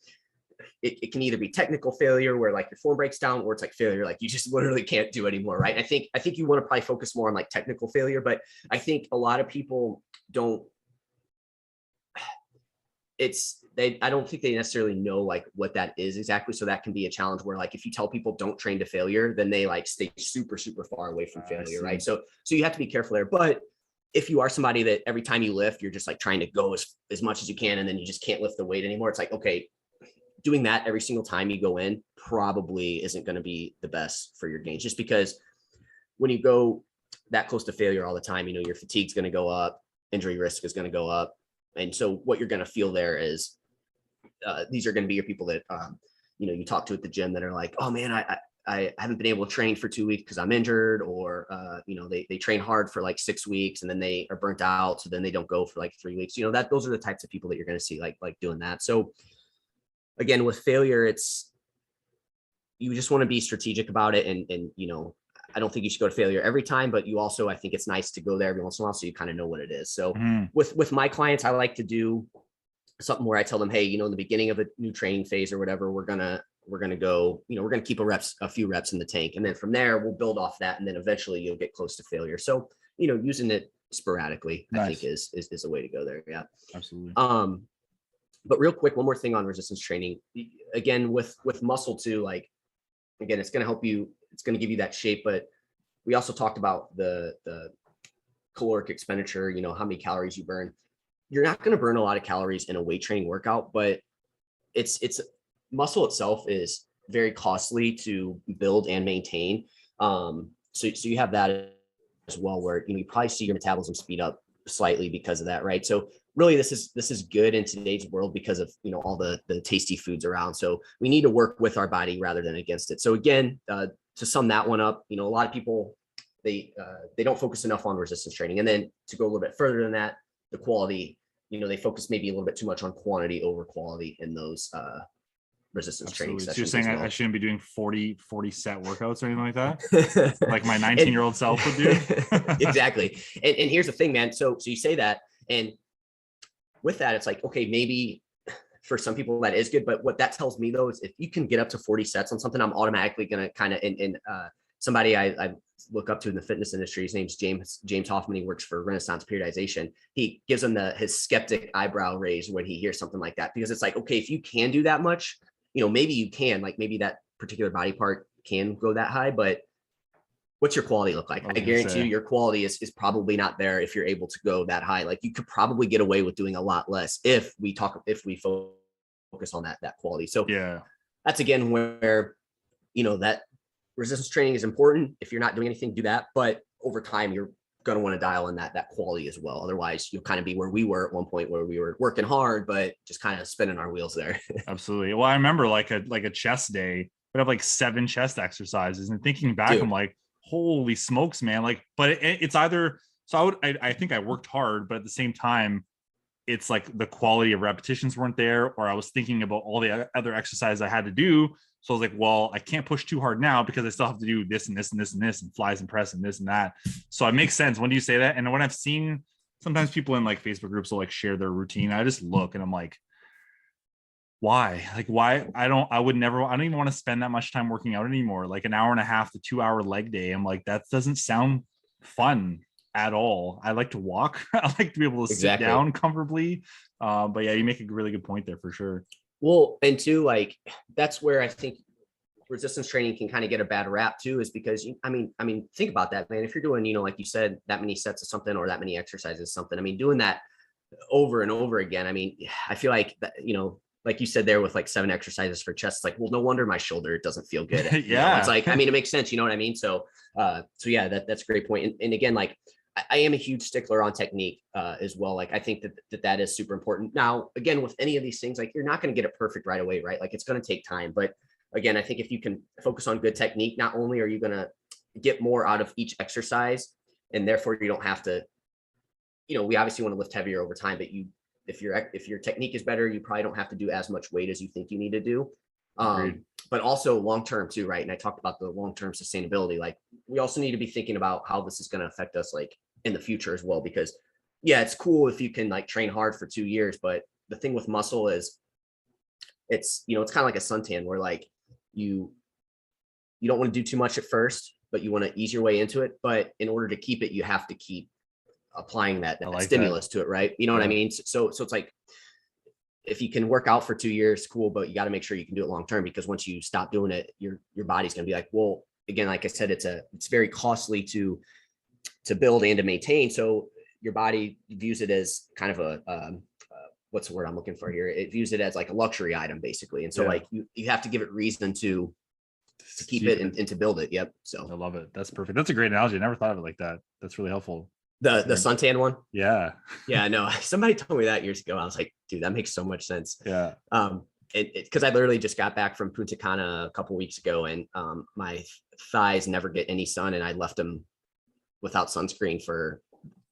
it can either be technical failure where like your form breaks down, or it's like failure, like you just literally can't do anymore, right? I think you want to probably focus more on like technical failure, but I think a lot of people don't, I don't think they necessarily know like what that is exactly. So that can be a challenge where like, if you tell people don't train to failure, then they like stay super, super far away from failure, right? So you have to be careful there. But if you are somebody that every time you lift, you're just like trying to go as much as you can, and then you just can't lift the weight anymore, it's like, okay, doing that every single time you go in probably isn't going to be the best for your gains, just because when you go that close to failure all the time, your fatigue's going to go up, injury risk is going to go up. And so what you're going to feel there is, these are going to be your people that, you talk to at the gym that are like, oh man, I haven't been able to train for 2 weeks because I'm injured, or, they train hard for like 6 weeks and then they are burnt out. So then they don't go for like 3 weeks, those are the types of people that you're going to see like doing that. So again, with failure, you just want to be strategic about it. And I don't think you should go to failure every time, but I think it's nice to go there every once in a while, so you kind of know what it is. So with my clients, I like to do something where I tell them, hey, in the beginning of a new training phase or whatever, we're going to go, we're going to keep a few reps in the tank. And then from there, we'll build off that. And then eventually you'll get close to failure. So, using it sporadically, nice. I think is a way to go there. Yeah, absolutely. But real quick, one more thing on resistance training, again, with muscle too, like, again, it's going to help you, it's going to give you that shape, but we also talked about the caloric expenditure, how many calories you burn. You're not going to burn a lot of calories in a weight training workout, but it's muscle itself is very costly to build and maintain. So you have that as well, where you probably see your metabolism speed up slightly because of that, right? So really, this is good in today's world because of all the tasty foods around. So we need to work with our body rather than against it. So again, to sum that one up, a lot of people they don't focus enough on resistance training, and then to go a little bit further than that, the quality, they focus maybe a little bit too much on quantity over quality in those resistance training sessions. So you're saying I shouldn't be doing 40 set workouts or anything like that, like my 19-year-old self would do? Exactly. And here's the thing, man. So you say that, and with that, it's like, okay, maybe for some people that is good, but what that tells me though is if you can get up to 40 sets on something, I'm automatically going to kind of, and somebody I look up to in the fitness industry, his name's James Hoffman. He works for Renaissance Periodization. He gives him his skeptic eyebrow raise when he hears something like that, because it's like, okay, if you can do that much, maybe you can, like maybe that particular body part can go that high, but what's your quality look like? I guarantee you your quality is probably not there if you're able to go that high. Like you could probably get away with doing a lot less if we focus on that quality. So yeah, that's again where, that resistance training is important. If you're not doing anything, do that. But over time, you're going to want to dial in that quality as well. Otherwise you'll kind of be where we were at one point, where we were working hard, but just kind of spinning our wheels there. Absolutely. Well, I remember like a chest day, but I have like 7 chest exercises, and thinking back, dude, I'm like, holy smokes, man. Like, but it's either, so I think I worked hard, but at the same time, it's like the quality of repetitions weren't there, or I was thinking about all the other exercises I had to do. So I was like, well, I can't push too hard now because I still have to do this and this and this and this and flies and press and this and that. So it makes sense when you say that. And when I've seen sometimes people in like Facebook groups will like share their routine, I just look and I'm like, why? Like, why? I don't even want to spend that much time working out anymore. Like an hour and a half to 2 hour leg day. I'm like, that doesn't sound fun at all. I like to walk. I like to be able to sit down comfortably. But yeah, you make a really good point there for sure. Well, and two, like that's where I think resistance training can kind of get a bad rap too, is because I mean, think about that, man. If you're doing, like you said, that many sets of something or that many exercises, something, I mean, doing that over and over again. I mean, I feel like that, like you said there with like 7 exercises for chest, it's like, well, no wonder my shoulder doesn't feel good. Yeah. It's like, I mean, it makes sense. You know what I mean? So yeah, that's a great point. And again, like I am a huge stickler on technique as well. Like I think that is super important. Now, again, with any of these things, like you're not going to get it perfect right away, right? Like it's going to take time. But again, I think if you can focus on good technique, not only are you going to get more out of each exercise, and therefore you don't have to, we obviously want to lift heavier over time, but if your technique is better, you probably don't have to do as much weight as you think you need to do. But also long-term too, right? And I talked about the long-term sustainability. Like we also need to be thinking about how this is going to affect us like in the future as well, because yeah, it's cool if you can like train hard for 2 years, but the thing with muscle is it's kind of like a suntan where like you don't want to do too much at first, but you want to ease your way into it. But in order to keep it, you have to keep applying that stimulus to it, right? You know what I mean? So it's like, if you can work out for 2 years, cool, but you got to make sure you can do it long term, because once you stop doing it, your body's going to be like, well, again, like I said, it's very costly to build and to maintain. So your body views it as kind of a what's the word I'm looking for here? It views it as like a luxury item, basically. And so like you have to give it reason to keep it and to build it. Yep. So I love it. That's perfect. That's a great analogy. I never thought of it like that. That's really helpful. The suntan one. Yeah. Yeah, no, somebody told me that years ago. I was like, dude, that makes so much sense. Yeah. Because I literally just got back from Punta Cana a couple weeks ago, and my thighs never get any sun, and I left them without sunscreen for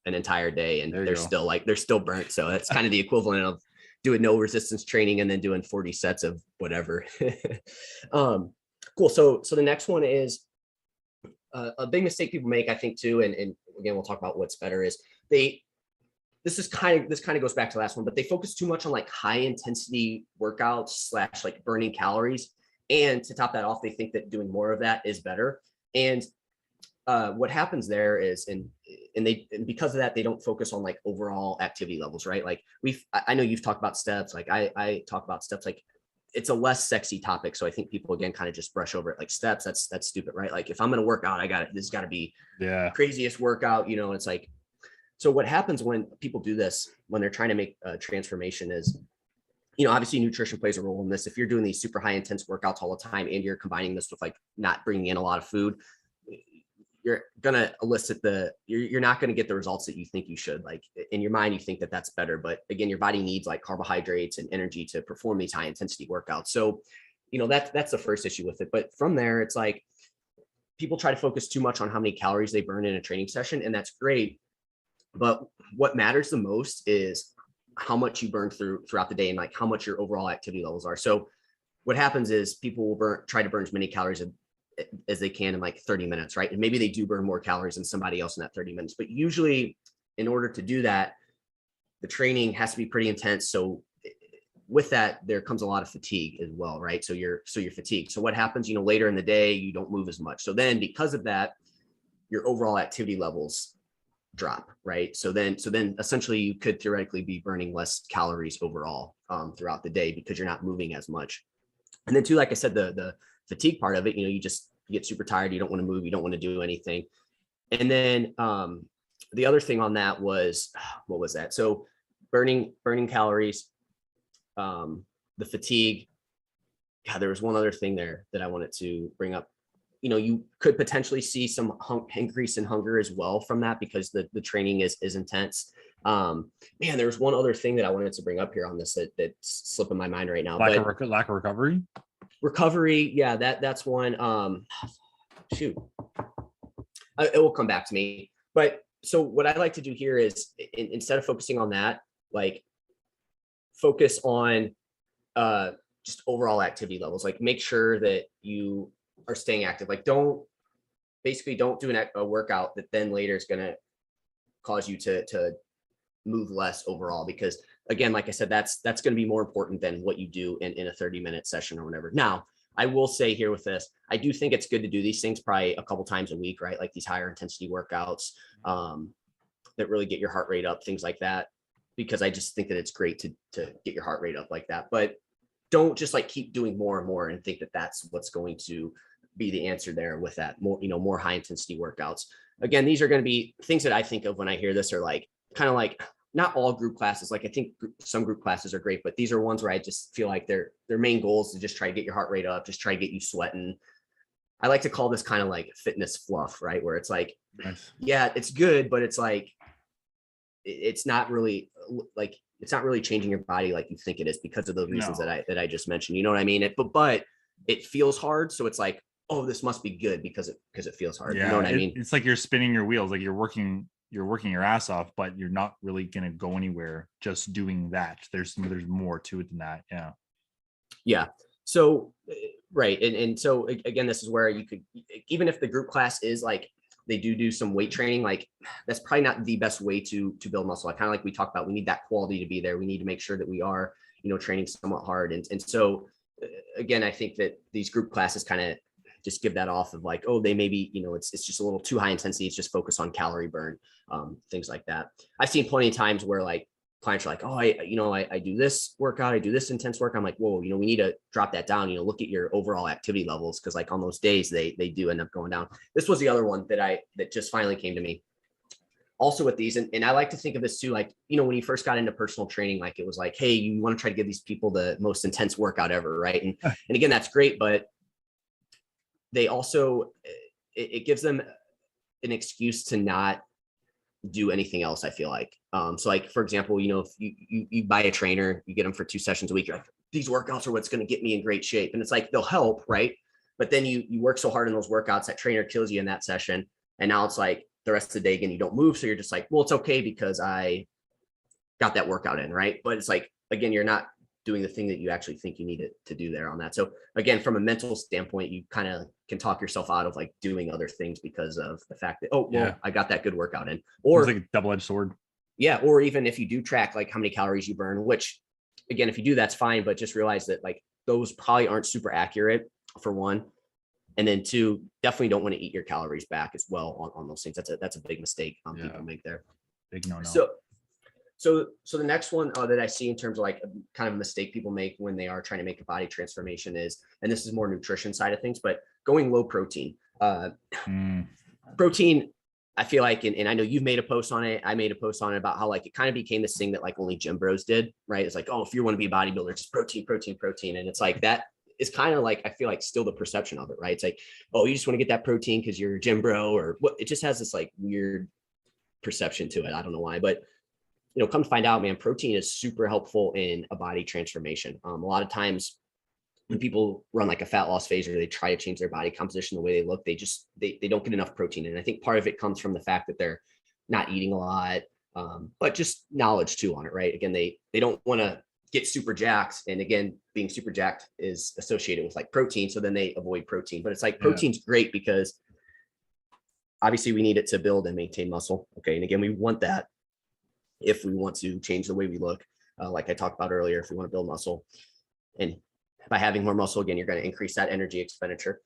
an entire day, and they're still burnt. So that's kind of the equivalent of doing no resistance training and then doing 40 sets of whatever. Cool. So the next one is a big mistake people make, I think too, and again, we'll talk about what's better, is this kind of goes back to the last one, but they focus too much on like high intensity workouts / like burning calories. And to top that off, they think that doing more of that is better. And what happens there is, and because of that, they don't focus on like overall activity levels, right? Like I know you've talked about steps, like I talk about steps, like it's a less sexy topic. So I think people again kind of just brush over it, like steps. That's stupid, right? Like if I'm going to work out, this has got to be craziest workout, and it's like, so what happens when people do this, when they're trying to make a transformation is, obviously nutrition plays a role in this. If you're doing these super high intense workouts all the time, and you're combining this with like not bringing in a lot of food, you're going to elicit you're not going to get the results that you think you should. Like in your mind, you think that that's better, but again, your body needs like carbohydrates and energy to perform these high intensity workouts. So, that's the first issue with it. But from there, it's like people try to focus too much on how many calories they burn in a training session, and that's great. But what matters the most is how much you burn throughout the day, and like how much your overall activity levels are. So what happens is people will try to burn as many calories as they can in like 30 minutes, right? And maybe they do burn more calories than somebody else in that 30 minutes. But usually in order to do that, the training has to be pretty intense. So with that, there comes a lot of fatigue as well, right? So you're fatigued. So what happens, later in the day, you don't move as much. So then because of that, your overall activity levels drop, right? So then essentially you could theoretically be burning less calories overall throughout the day because you're not moving as much. And then too, like I said, the fatigue part of it, you get super tired, you don't want to move, you don't want to do anything. And then the other thing on that was, what was that? So burning calories, the fatigue. God, there was one other thing there that I wanted to bring up. You could potentially see some increase in hunger as well from that, because the training is intense. Man, there was one other thing that I wanted to bring up here on this that's slipping my mind right now. Lack of recovery. Recovery, yeah, that's one. Shoot, it will come back to me. But so what I like to do here is, instead of focusing on that, like focus on just overall activity levels. Like make sure that you are staying active. Like don't do a workout that then later is going to cause you to move less overall, because again, like I said, that's going to be more important than what you do in a 30-minute session or whatever. Now, I will say here with this, I do think it's good to do these things probably a couple times a week, right? Like these higher intensity workouts that really get your heart rate up, things like that, because I just think that it's great to get your heart rate up like that. But don't just like keep doing more and more and think that that's what's going to be the answer there with that more high intensity workouts. Again, these are going to be things that I think of when I hear this are like kind of like not all group classes. Like I think some group classes are great, but these are ones where I just feel like their main goal is to just try to get your heart rate up, just try to get you sweating. I like to call this kind of like fitness fluff, right? Where it's like, nice. Yeah, it's good, but it's like, it's not really changing your body like you think it is because of those reasons that I just mentioned. You know what I mean? But it feels hard. So it's like, oh, this must be good because it feels hard. Yeah, you know what I mean? It's like you're spinning your wheels, like you're working your ass off, but you're not really going to go anywhere just doing that. There's more to it than that. Yeah. Yeah. So, right. And so again, this is where you could, even if the group class is like, they do some weight training, like that's probably not the best way to build muscle. Kind of like we talked about, we need that quality to be there. We need to make sure that we are, training somewhat hard. And so again, I think that these group classes kind of just give that off of like, oh, they maybe, it's just a little too high intensity. It's just focused on calorie burn, things like that. I've seen plenty of times where like clients are like, oh, I do this workout, I do this intense work. I'm like, whoa, we need to drop that down, look at your overall activity levels. Cause like on those days, they do end up going down. This was the other one that just finally came to me. Also with these, and I like to think of this too, like, when you first got into personal training, like it was like, hey, you want to try to give these people the most intense workout ever, right? And again, that's great, but they also, it gives them an excuse to not do anything else, I feel like. So like, for example, if you buy a trainer, you get them for 2 sessions a week, you're like, these workouts are what's going to get me in great shape. And it's like, they'll help, right? But then you work so hard in those workouts, that trainer kills you in that session. And now it's like the rest of the day, again, you don't move. So you're just like, well, it's okay because I got that workout in, right? But it's like, again, you're not doing the thing that you actually think you need to do there on that. So again, from a mental standpoint, you kind of can talk yourself out of like doing other things because of the fact that, oh, well, I got that good workout in. Or it's like a double-edged sword. Yeah. Or even if you do track like how many calories you burn, which again, if you do, that's fine, but just realize that like those probably aren't super accurate for one. And then two, definitely don't want to eat your calories back as well on those things. That's a big mistake people make there. Big no. So the next one that I see in terms of like kind of a mistake people make when they are trying to make a body transformation is, and this is more nutrition side of things, but going low protein. Protein, I feel like, and I know you've made a post on it. I made a post on it about how like it kind of became this thing that like only gym bros did, right? It's like, oh, if you want to be a bodybuilder, it's protein. And it's like that is kind of like, I feel like still the perception of it, right? It's like, oh, you just want to get that protein because you're a gym bro or what? It just has this like weird perception to it. I don't know why, but come to find out, man, protein is super helpful in a body transformation. A lot of times when people run like a fat loss phase or they try to change their body composition, the way they look, they don't get enough protein. And I think part of it comes from the fact that they're not eating a lot, but just knowledge too on it, right? Again, they don't want to get super jacked. And again, being super jacked is associated with like protein. So then they avoid protein, but it's like protein's great because obviously we need it to build and maintain muscle. Okay. And again, we want that if we want to change the way we look, like I talked about earlier, if we want to build muscle. And by having more muscle, again, you're going to increase that energy expenditure.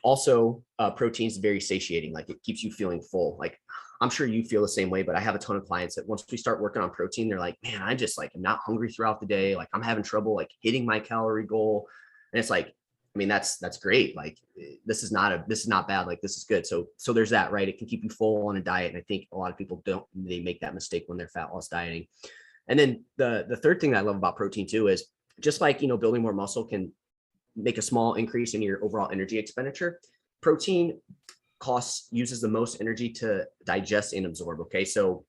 Also, protein is very satiating. Like it keeps you feeling full. Like I'm sure you feel the same way, but I have a ton of clients that once we start working on protein, they're like, man, I just like, I'm not hungry throughout the day. Like I'm having trouble like hitting my calorie goal. And it's like, I mean, that's great. Like this is not bad. Like this is good. So there's that, right? It can keep you full on a diet. And I think a lot of people they make that mistake when they're fat loss dieting. And then the third thing that I love about protein too is just like, building more muscle can make a small increase in your overall energy expenditure. Protein uses the most energy to digest and absorb. Okay. So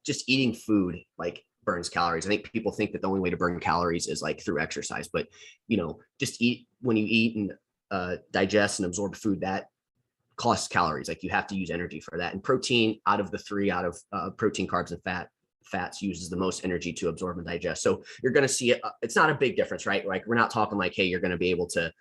just eating food, like burns calories. I think people think that the only way to burn calories is like through exercise, but just when you eat and digest and absorb food, that costs calories. Like you have to use energy for that. And protein, out of the three, protein, carbs, and fat, fats uses the most energy to absorb and digest. So you're going to see it. It's not a big difference, right? Like we're not talking like, hey, you're going to be able to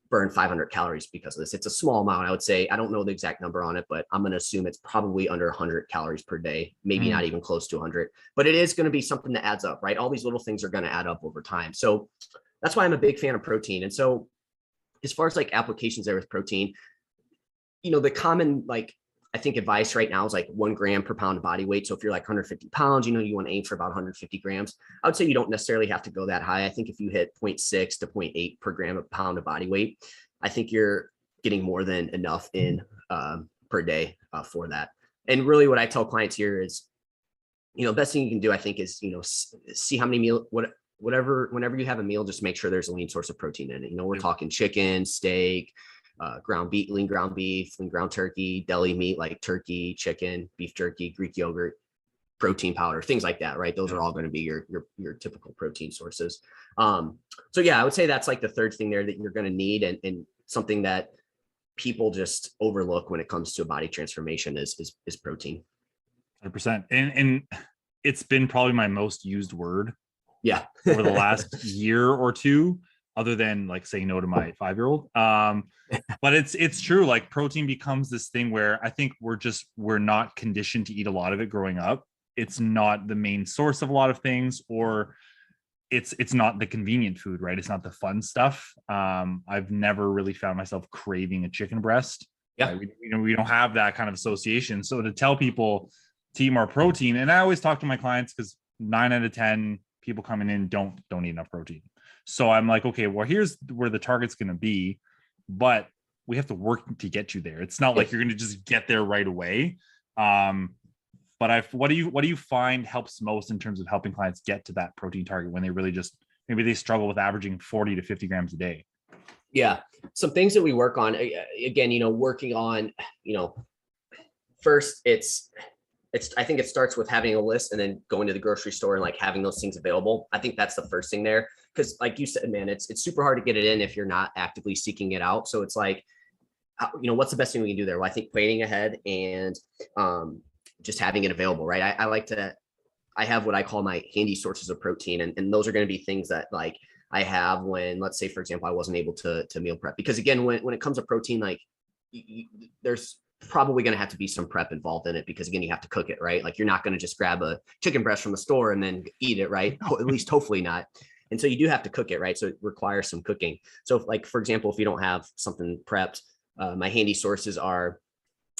burn 500 calories because of this. It's a small amount. I would say, I don't know the exact number on it, but I'm going to assume it's probably under 100 calories per day, maybe not even close to 100, but it is going to be something that adds up, right? All these little things are going to add up over time. So that's why I'm a big fan of protein. And so as far as like applications there with protein, the common, like, I think advice right now is like 1 gram per pound of body weight. So if you're like 150 pounds, you want to aim for about 150 grams. I would say you don't necessarily have to go that high. I think if you hit 0.6 to 0.8 per gram of pound of body weight, I think you're getting more than enough in per day for that. And really what I tell clients here is, best thing you can do, I think, is, see how many whenever you have a meal, just make sure there's a lean source of protein in it. We're talking chicken, steak, ground beef, lean ground turkey, deli meat like turkey, chicken, beef jerky, Greek yogurt, protein powder, things like that, right? Those are all going to be your typical protein sources. So yeah, I would say that's like the third thing there that you're going to need, and something that people just overlook when it comes to a body transformation is protein. 100%. And it's been probably my most used word over the last year or two, other than like saying no to my 5-year-old. But it's true. Like protein becomes this thing where I think we're not conditioned to eat a lot of it growing up. It's not the main source of a lot of things, or it's not the convenient food, right? It's not the fun stuff. I've never really found myself craving a chicken breast. Yeah. Right? We don't have that kind of association. So to tell people to eat more protein, and I always talk to my clients, because 9 out of 10 people coming in don't eat enough protein. So I'm like, okay, well, here's where the target's going to be, but we have to work to get you there. It's not like you're going to just get there right away. But what do you find helps most in terms of helping clients get to that protein target when they really maybe they struggle with averaging 40 to 50 grams a day? Yeah. Some things that we work on, again, working on, first I think it starts with having a list and then going to the grocery store and like having those things available. I think that's the first thing there. Cause like you said, man, it's super hard to get it in if you're not actively seeking it out. So it's like, what's the best thing we can do there? Well, I think planning ahead and just having it available, right? I have what I call my handy sources of protein. And those are going to be things that like I have when, let's say, for example, I wasn't able to meal prep, because again, when it comes to protein, like there's probably going to have to be some prep involved in it, because again, you have to cook it, right? Like you're not going to just grab a chicken breast from the store and then eat it, right? At least hopefully not. And so you do have to cook it, right? So it requires some cooking. So like, for example, if you don't have something prepped, my handy sources are,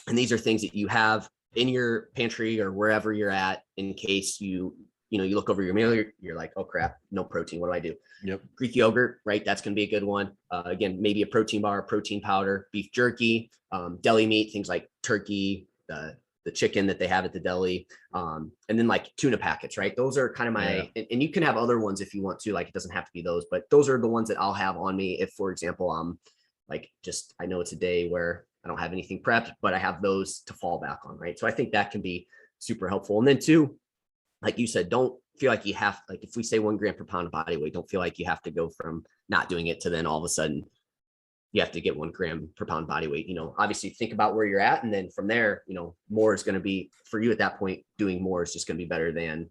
and these are things that you have in your pantry or wherever you're at, in case you look over your meal, you're like, oh crap, no protein. What do I do? Yep. Greek yogurt, right? That's going to be a good one. Again, maybe a protein bar, protein powder, beef jerky, deli meat, things like turkey, the chicken that they have at the deli, and then like tuna packets, right? Those are kind of and you can have other ones if you want to, like it doesn't have to be those, but those are the ones that I'll have on me if, for example, like I know it's a day where I don't have anything prepped, but I have those to fall back on, right? So I think that can be super helpful. And then two, like you said, don't feel like you have, like if we say 1 gram per pound of body weight, don't feel like you have to go from not doing it to then all of a sudden you have to get 1 gram per pound body weight. Obviously think about where you're at. And then from there, more is going to be for you at that point. Doing more is just going to be better than,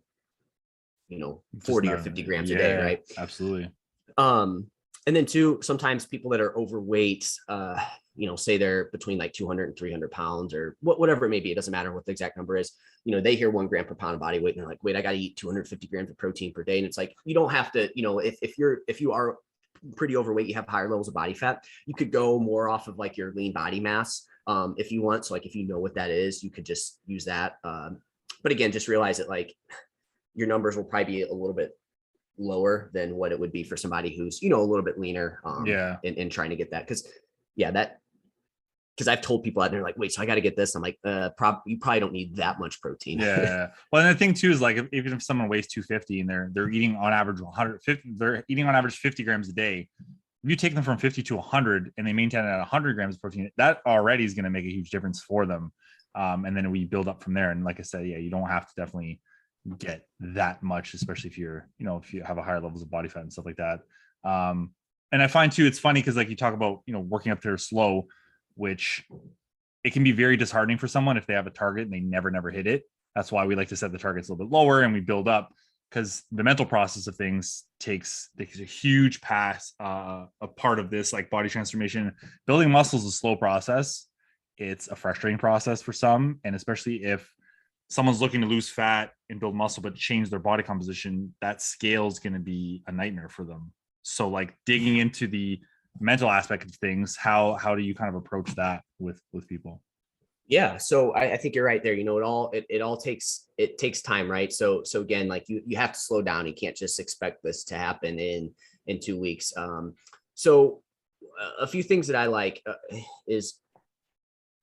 40 or 50 grams a day. Right. Absolutely. And then two, sometimes people that are overweight, say they're between like 200 and 300 pounds or whatever it may be. It doesn't matter what the exact number is. They hear 1 gram per pound of body weight and they're like, wait, I got to eat 250 grams of protein per day. And it's like, you don't have to, if you are pretty overweight, you have higher levels of body fat, you could go more off of like your lean body mass if you want. So like, if you know what that is, you could just use that. But again, just realize that like your numbers will probably be a little bit lower than what it would be for somebody who's, a little bit leaner in trying to get that. Because I've told people out there like, wait, so I got to get this. I'm like, you probably don't need that much protein. Yeah. Well, and the thing too is like, even if someone weighs 250 and they're eating on average 150, they're eating on average 50 grams a day. If you take them from 50 to 100 and they maintain it at 100 grams of protein, that already is going to make a huge difference for them. And then we build up from there. And like I said, you don't have to definitely get that much, especially if you're, if you have a higher levels of body fat and stuff like that. And I find too, it's funny because like you talk about, working up there slow, which it can be very disheartening for someone if they have a target and they never hit it. That's why we like to set the targets a little bit lower and we build up, because the mental process of things takes a huge a part of this, like body transformation. Building muscle is a slow process. It's a frustrating process for some, and especially if someone's looking to lose fat and build muscle but change their body composition, that scale is going to be a nightmare for them. So like digging into the mental aspect of things, how do you kind of approach that with people? Yeah. So I think you're right there. It all takes time, right? So again, like you have to slow down. You can't just expect this to happen in 2 weeks. So a few things that I like is,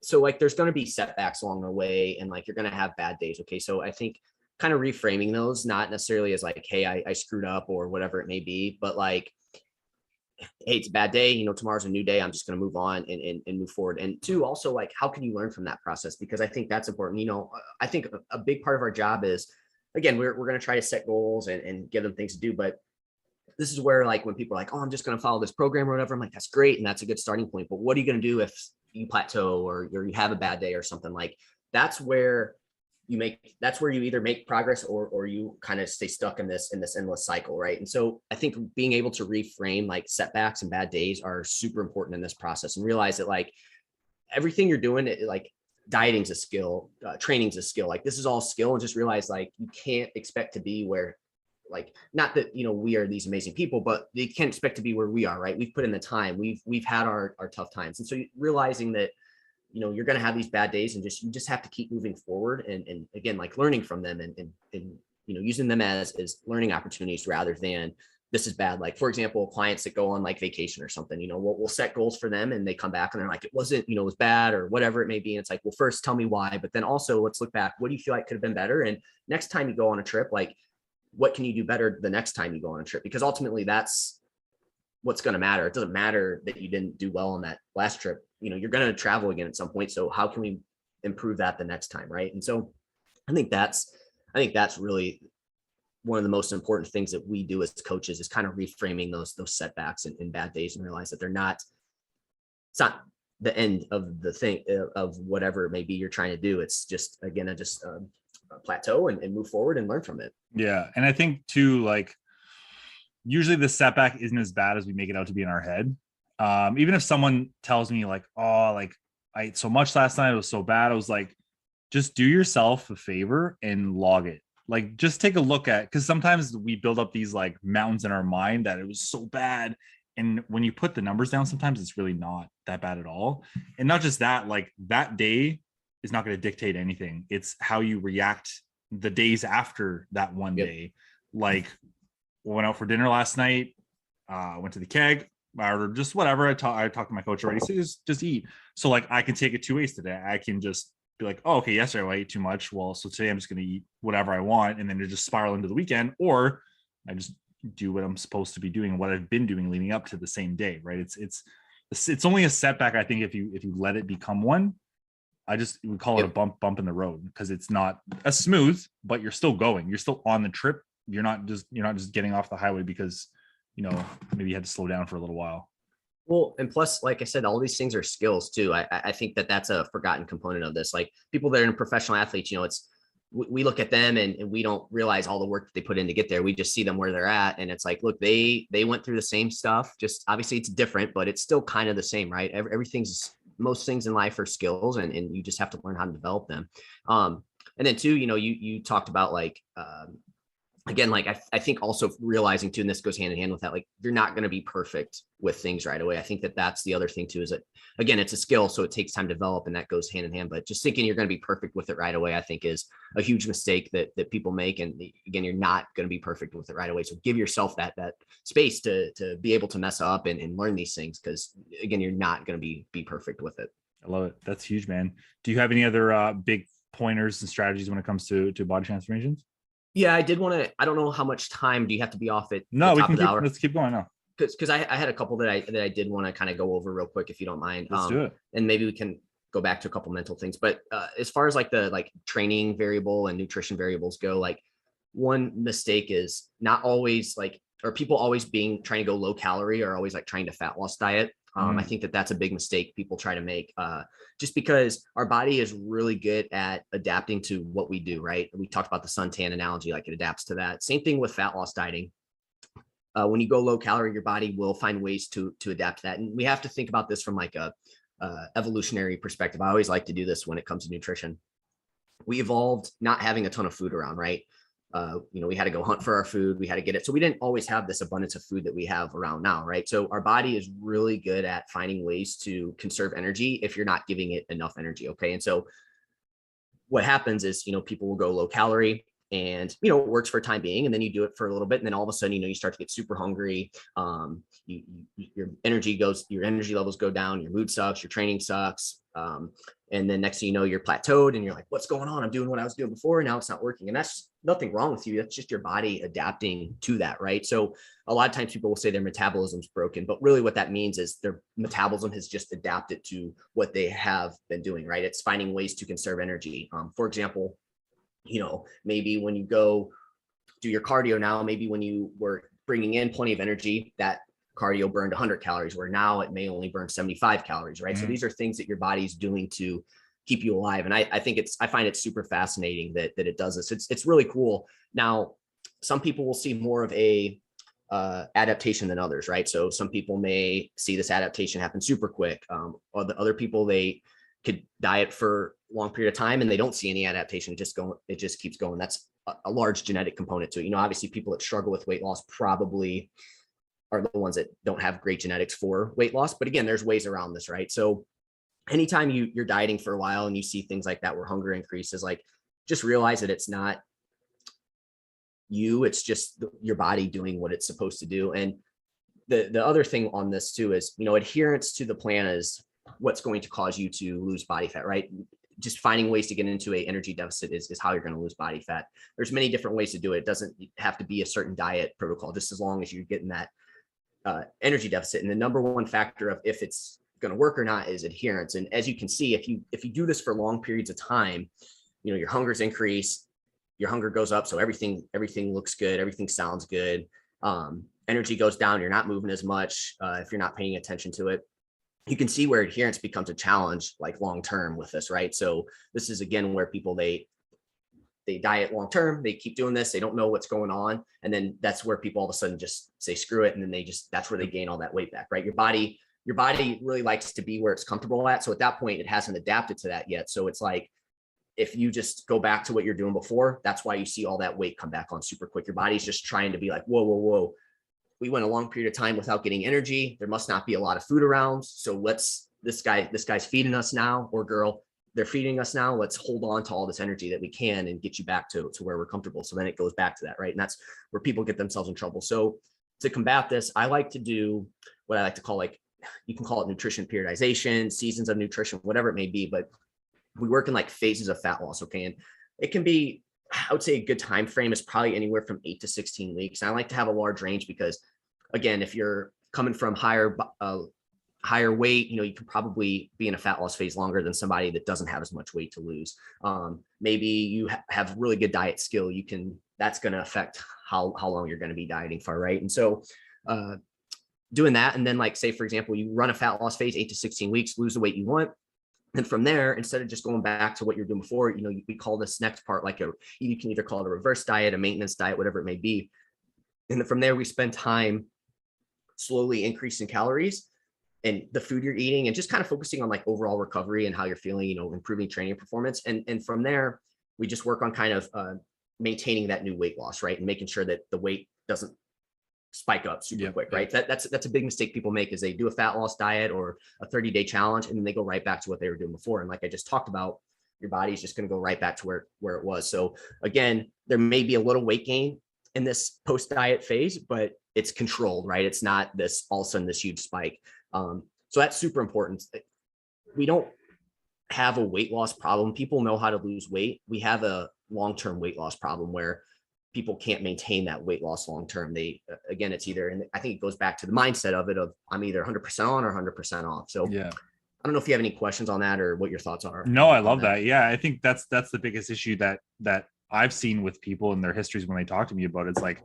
so like there's going to be setbacks along the way, and like you're going to have bad days. Okay. So I think kind of reframing those, not necessarily as like, hey, I screwed up or whatever it may be, but like, hey, it's a bad day, tomorrow's a new day. I'm just going to move on and move forward. And two, also like, how can you learn from that process? Because I think that's important. I think a big part of our job is, again, we're going to try to set goals and give them things to do. But this is where, like, when people are like, oh, I'm just going to follow this program or whatever, I'm like, that's great. And that's a good starting point. But what are you going to do if you plateau or you have a bad day or something? Like, that's where you either make progress or you kind of stay stuck in this endless cycle, right? And so I think being able to reframe like setbacks and bad days are super important in this process, and realize that like everything you're doing, like dieting's a skill, training's a skill, like this is all skill. And just realize like you can't expect to be where, like, not that we are these amazing people, but they can't expect to be where we are, right? We've put in the time, we've had our tough times. And so realizing that you're going to have these bad days, and you just have to keep moving forward. And again, like learning from them and using them as learning opportunities rather than this is bad. Like, for example, clients that go on like vacation or something, we'll set goals for them and they come back and they're like, it wasn't, it was bad or whatever it may be. And it's like, well, first tell me why, but then also let's look back. What do you feel like could have been better? And next time you go on a trip, like, what can you do better the next time you go on a trip? Because ultimately that's what's going to matter. It doesn't matter that you didn't do well on that last trip. You're going to travel again at some point. So how can we improve that the next time? Right. And so I think that's really one of the most important things that we do as coaches, is kind of reframing those setbacks and bad days, and realize that it's not the end of the thing, of whatever it may be you're trying to do. It's just, again, a plateau and move forward and learn from it. Yeah. And I think too, like, usually the setback isn't as bad as we make it out to be in our head. Even if someone tells me like, oh, like I ate so much last night, it was so bad, I was like, just do yourself a favor and log it. Like, just take a look at, because sometimes we build up these like mountains in our mind that it was so bad. And when you put the numbers down, sometimes it's really not that bad at all. And not just that, like that day is not going to dictate anything. It's how you react the days after that one day. Like, went out for dinner last night, went to the keg, I ordered just whatever. I talked to my coach already. So just eat. So like I can take it two ways today. I can just be like, oh, okay, yesterday I ate too much. Well, so today I'm just going to eat whatever I want. And then it just spiral into the weekend. Or I just do what I'm supposed to be doing, what I've been doing leading up to the same day. Right. It's only a setback, I think, if you let it become one. We call it a bump in the road, because it's not as smooth, but you're still going. You're still on the trip. You're not just getting off the highway because maybe you had to slow down for a little while. Well, and plus, like I said, all these things are skills too. I think that's a forgotten component of this. Like, people that are professional athletes, we look at them and we don't realize all the work that they put in to get there. We just see them where they're at, and it's like, look, they went through the same stuff. Just obviously it's different, but it's still kind of the same, right? Most things in life are skills, and you just have to learn how to develop them. And then too, you talked about like, again, like I think also realizing too, and this goes hand in hand with that, like you're not going to be perfect with things right away. I think that's the other thing too, is that, again, it's a skill, so it takes time to develop, and that goes hand in hand. But just thinking you're going to be perfect with it right away, I think is a huge mistake that people make. And again, you're not going to be perfect with it right away. So give yourself that space to be able to mess up and learn these things, because again, you're not going to be perfect with it. I love it. That's huge, man. Do you have any other big pointers and strategies when it comes to body transformations? Yeah, I did want to. I don't know how much time do you have to be off at No, the top of the hour? Let's keep going now. Because I had a couple that I did want to kind of go over real quick, if you don't mind. Let's do it. And maybe we can go back to a couple mental things. But as far as like the training variable and nutrition variables go, like one mistake is not always like, or people always trying to go low calorie, or always like trying to fat loss diet. I think that that's a big mistake people try to make, just because our body is really good at adapting to what we do, right? We talked about the suntan analogy, like it adapts to that. Same thing with fat loss dieting. When you go low calorie, your body will find ways to adapt to that. And we have to think about this from like a evolutionary perspective. I always like to do this when it comes to nutrition. We evolved not having a ton of food around, right? We had to go hunt for our food. We had to get it. So we didn't always have this abundance of food that we have around now, right? So our body is really good at finding ways to conserve energy if you're not giving it enough energy. Okay. And so what happens is, people will go low calorie and, it works for a time being, and then you do it for a little bit. And then all of a sudden, you start to get super hungry. Your energy levels go down, your mood sucks, your training sucks. And then next thing you know, you're plateaued and you're like, what's going on? I'm doing what I was doing before, and now it's not working. And that's nothing wrong with you. That's just your body adapting to that, right? So a lot of times people will say their metabolism's broken, but really what that means is their metabolism has just adapted to what they have been doing, right? It's finding ways to conserve energy. For example, maybe when you go do your cardio now, maybe when you were bringing in plenty of energy, that cardio burned 100 calories, where now it may only burn 75 calories, right? So these are things that your body's doing to keep you alive. And I find it super fascinating that it does this. It's really cool. Now, some people will see more of a adaptation than others, right? So some people may see this adaptation happen super quick. Other people, they could diet for a long period of time and they don't see any adaptation. It just keeps going. That's a large genetic component to it. Obviously people that struggle with weight loss probably are the ones that don't have great genetics for weight loss. But again, there's ways around this, right? So anytime you're dieting for a while and you see things like that where hunger increases, like just realize that it's not you, it's just your body doing what it's supposed to do. And the other thing on this too is, adherence to the plan is what's going to cause you to lose body fat, right? Just finding ways to get into a energy deficit is how you're going to lose body fat. There's many different ways to do it. It doesn't have to be a certain diet protocol, just as long as you're getting that energy deficit. And the number one factor of if it's going to work or not is adherence. And as you can see, if you do this for long periods of time, your hunger's increase, your hunger goes up. So everything looks good. Everything sounds good. Energy goes down. You're not moving as much if you're not paying attention to it. You can see where adherence becomes a challenge, like long-term with this, right? So this is again where people, they diet long-term, they keep doing this, they don't know what's going on. And then that's where people all of a sudden just say, screw it. And then that's where they gain all that weight back, right? Your body really likes to be where it's comfortable at. So at that point, it hasn't adapted to that yet. So it's like, if you just go back to what you're doing before, that's why you see all that weight come back on super quick. Your body's just trying to be like, whoa. We went a long period of time without getting energy. There must not be a lot of food around. So this guy's feeding us now, or girl, they're feeding us now. Let's hold on to all this energy that we can and get you back to where we're comfortable. So then it goes back to that, right? And that's where people get themselves in trouble. So to combat this, I like to do what I like to call, like, you can call it nutrition periodization, seasons of nutrition, whatever it may be, but we work in like phases of fat loss. Okay. And it can be, I would say a good time frame is probably anywhere from 8 to 16 weeks. And I like to have a large range because, again, if you're coming from higher weight, you can probably be in a fat loss phase longer than somebody that doesn't have as much weight to lose. Maybe you have really good diet skill. That's going to affect how long you're going to be dieting for, right? And so doing that, and then like, say, for example, you run a fat loss phase, 8 to 16 weeks, lose the weight you want. And from there, instead of just going back to what you're doing before, we call this next part like you can either call it a reverse diet, a maintenance diet, whatever it may be. And then from there, we spend time slowly increasing calories and the food you're eating, and just kind of focusing on like overall recovery and how you're feeling, improving training performance. And from there, we just work on kind of maintaining that new weight loss, right? And making sure that the weight doesn't spike up super quick, right? That's a big mistake people make, is they do a fat loss diet or a 30-day challenge, and then they go right back to what they were doing before. And like I just talked about, your body's just going to go right back to where it was. So again, there may be a little weight gain in this post-diet phase, but it's controlled, right? It's not this all of a sudden this huge spike. So that's super important. We don't have a weight loss problem. People know how to lose weight. We have a long-term weight loss problem where people can't maintain that weight loss long-term. Again, it's either, and I think it goes back to the mindset of I'm either 100% on or 100% off. So I don't know if you have any questions on that or what your thoughts are. No, I love that. Yeah. I think that's the biggest issue that I've seen with people in their histories when they talk to me about it. It's like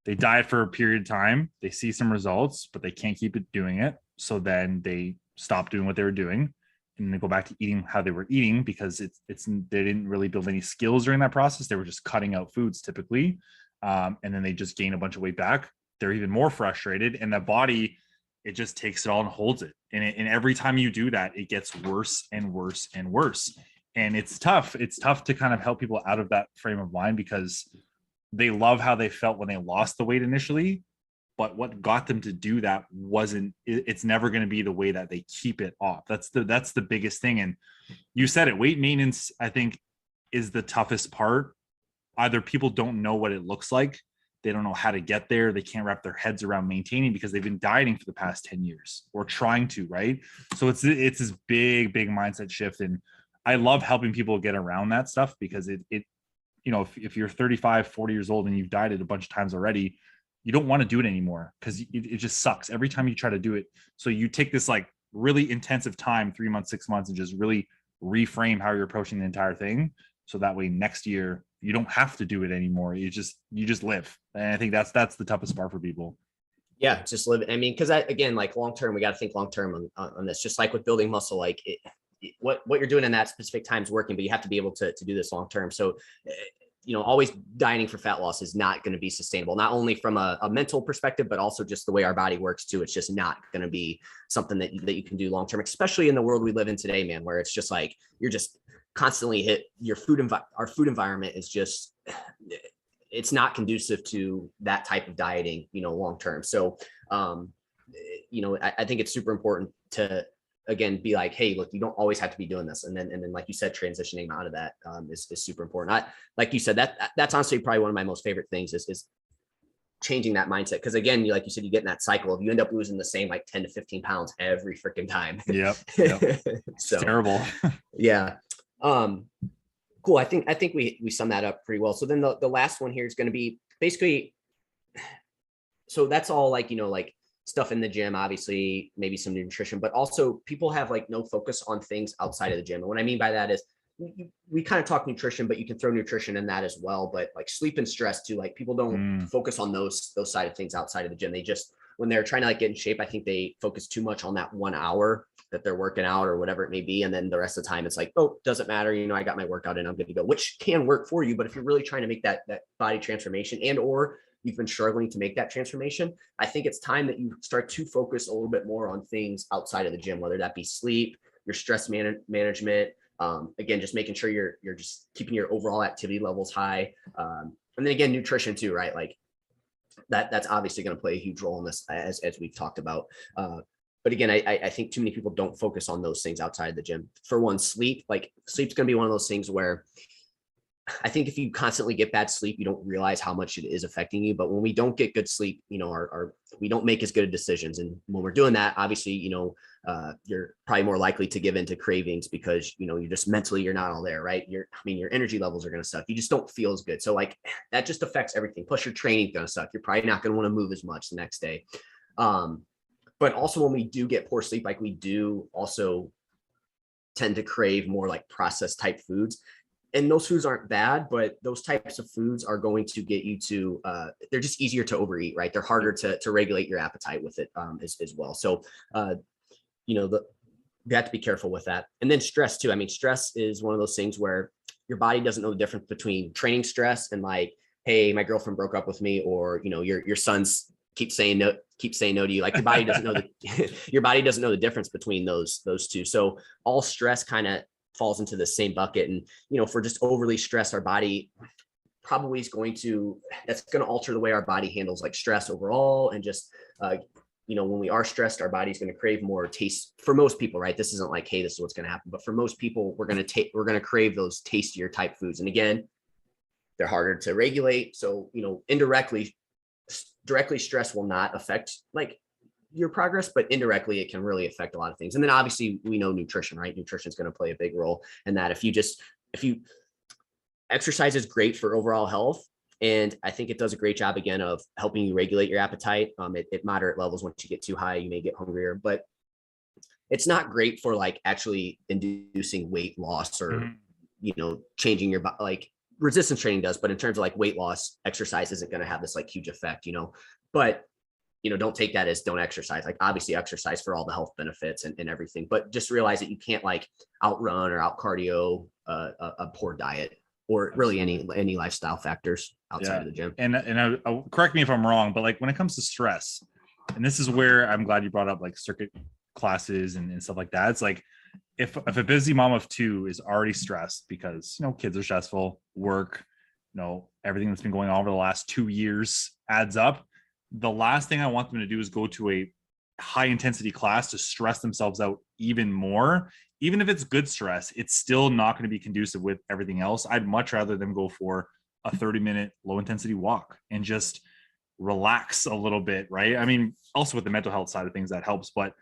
they diet for a period of time, they see some results, but they can't keep it doing it. So then they stop doing what they were doing and they go back to eating how they were eating, because they didn't really build any skills during that process. They were just cutting out foods typically. And then they just gain a bunch of weight back. They're even more frustrated, and the body, it just takes it all and holds it. And every time you do that, it gets worse and worse and worse. And it's tough. It's tough to kind of help people out of that frame of mind, because they love how they felt when they lost the weight initially, but what got them to do that it's never going to be the way that they keep it off. That's the biggest thing. And you said it, weight maintenance, I think, is the toughest part. Either people don't know what it looks like, they don't know how to get there, they can't wrap their heads around maintaining because they've been dieting for the past 10 years or trying to, right? So it's this big mindset shift. And I love helping people get around that stuff, because it if you're 35, 40 years old and you've dieted a bunch of times already, you don't want to do it anymore, because it just sucks every time you try to do it. So you take this like really intensive time, 3 months, 6 months, and just really reframe how you're approaching the entire thing. So that way next year you don't have to do it anymore. You just live. And I think that's the toughest part for people. Yeah, just live. I mean, because again, like long term, we got to think long term on this. Just like with building muscle, like what you're doing in that specific time is working, but you have to be able to do this long term. So always dieting for fat loss is not going to be sustainable, not only from a mental perspective, but also just the way our body works too. It's just not going to be something that you can do long term, especially in the world we live in today, man, where it's just like you're just constantly hit your our food environment is just, it's not conducive to that type of dieting, long term. So I think it's super important to again be like, hey, look, you don't always have to be doing this. And then like you said, transitioning out of that is super important. Like you said, that's honestly probably one of my most favorite things is changing that mindset. Because again, like you said, you get in that cycle of you end up losing the same like 10 to 15 pounds every freaking time. Yep. So terrible. Yeah. Cool. I think we sum that up pretty well. So then the last one here is going to be basically, so that's all like, like stuff in the gym, obviously, maybe some nutrition, but also people have like no focus on things outside of the gym. And what I mean by that is we kind of talk nutrition, but you can throw nutrition in that as well. But like sleep and stress too, like people don't focus on those side of things outside of the gym. They just, when they're trying to like get in shape, I think they focus too much on that 1 hour that they're working out or whatever it may be. And then the rest of the time it's like, oh, doesn't matter. I got my workout and I'm good to go, which can work for you. But if you're really trying to make that body transformation or you've been struggling to make that transformation, I think it's time that you start to focus a little bit more on things outside of the gym, whether that be sleep, your stress management, again, just making sure you're just keeping your overall activity levels high. And then again, nutrition too, right? Like that's obviously going to play a huge role in this as we've talked about. But again, I think too many people don't focus on those things outside the gym. For one, sleep's going to be one of those things where I think if you constantly get bad sleep, you don't realize how much it is affecting you. But when we don't get good sleep, we don't make as good of decisions. And when we're doing that, obviously, you're probably more likely to give into cravings because, you're just mentally, you're not all there, right? Your energy levels are going to suck. You just don't feel as good. So like that just affects everything. Plus your training's going to suck. You're probably not going to want to move as much the next day. But also when we do get poor sleep, like we do also tend to crave more like processed type foods. And those foods aren't bad, but those types of foods are going to get you to, they're just easier to overeat, right? They're harder to regulate your appetite with it as well. So, you have to be careful with that. And then stress too. I mean, stress is one of those things where your body doesn't know the difference between training stress and like, hey, my girlfriend broke up with me, or, your son's keep saying no to you. Like your body doesn't know your body doesn't know the difference between those two. So all stress kind of falls into the same bucket. And, if we're just overly stressed, our body probably is that's going to alter the way our body handles like stress overall. And just, when we are stressed, our body's going to crave more taste for most people, right? This isn't like, hey, this is what's going to happen. But for most people, we're going to crave those tastier type foods. And again, they're harder to regulate. So, directly stress will not affect like your progress, but indirectly it can really affect a lot of things. And then obviously we know nutrition, right? Nutrition is going to play a big role in that. If you exercise is great for overall health. And I think it does a great job again of helping you regulate your appetite at moderate levels. Once you get too high, you may get hungrier, but it's not great for like actually inducing weight loss or, changing your body. Like resistance training does, but in terms of like weight loss, exercise isn't going to have this like huge effect, but don't take that as don't exercise. Like obviously exercise for all the health benefits and everything, but just realize that you can't like outrun or out cardio a poor diet or really any lifestyle factors outside of the gym. And correct me if I'm wrong, but like when it comes to stress, and this is where I'm glad you brought up like circuit classes and stuff like that. It's like if a busy mom of two is already stressed because kids are stressful, work, everything that's been going on over the last 2 years adds up. The last thing I want them to do is go to a high intensity class to stress themselves out even more. Even if it's good stress, it's still not going to be conducive with everything else. I'd much rather them go for a 30-minute low intensity walk and just relax a little bit, right? I mean, also with the mental health side of things, that helps. But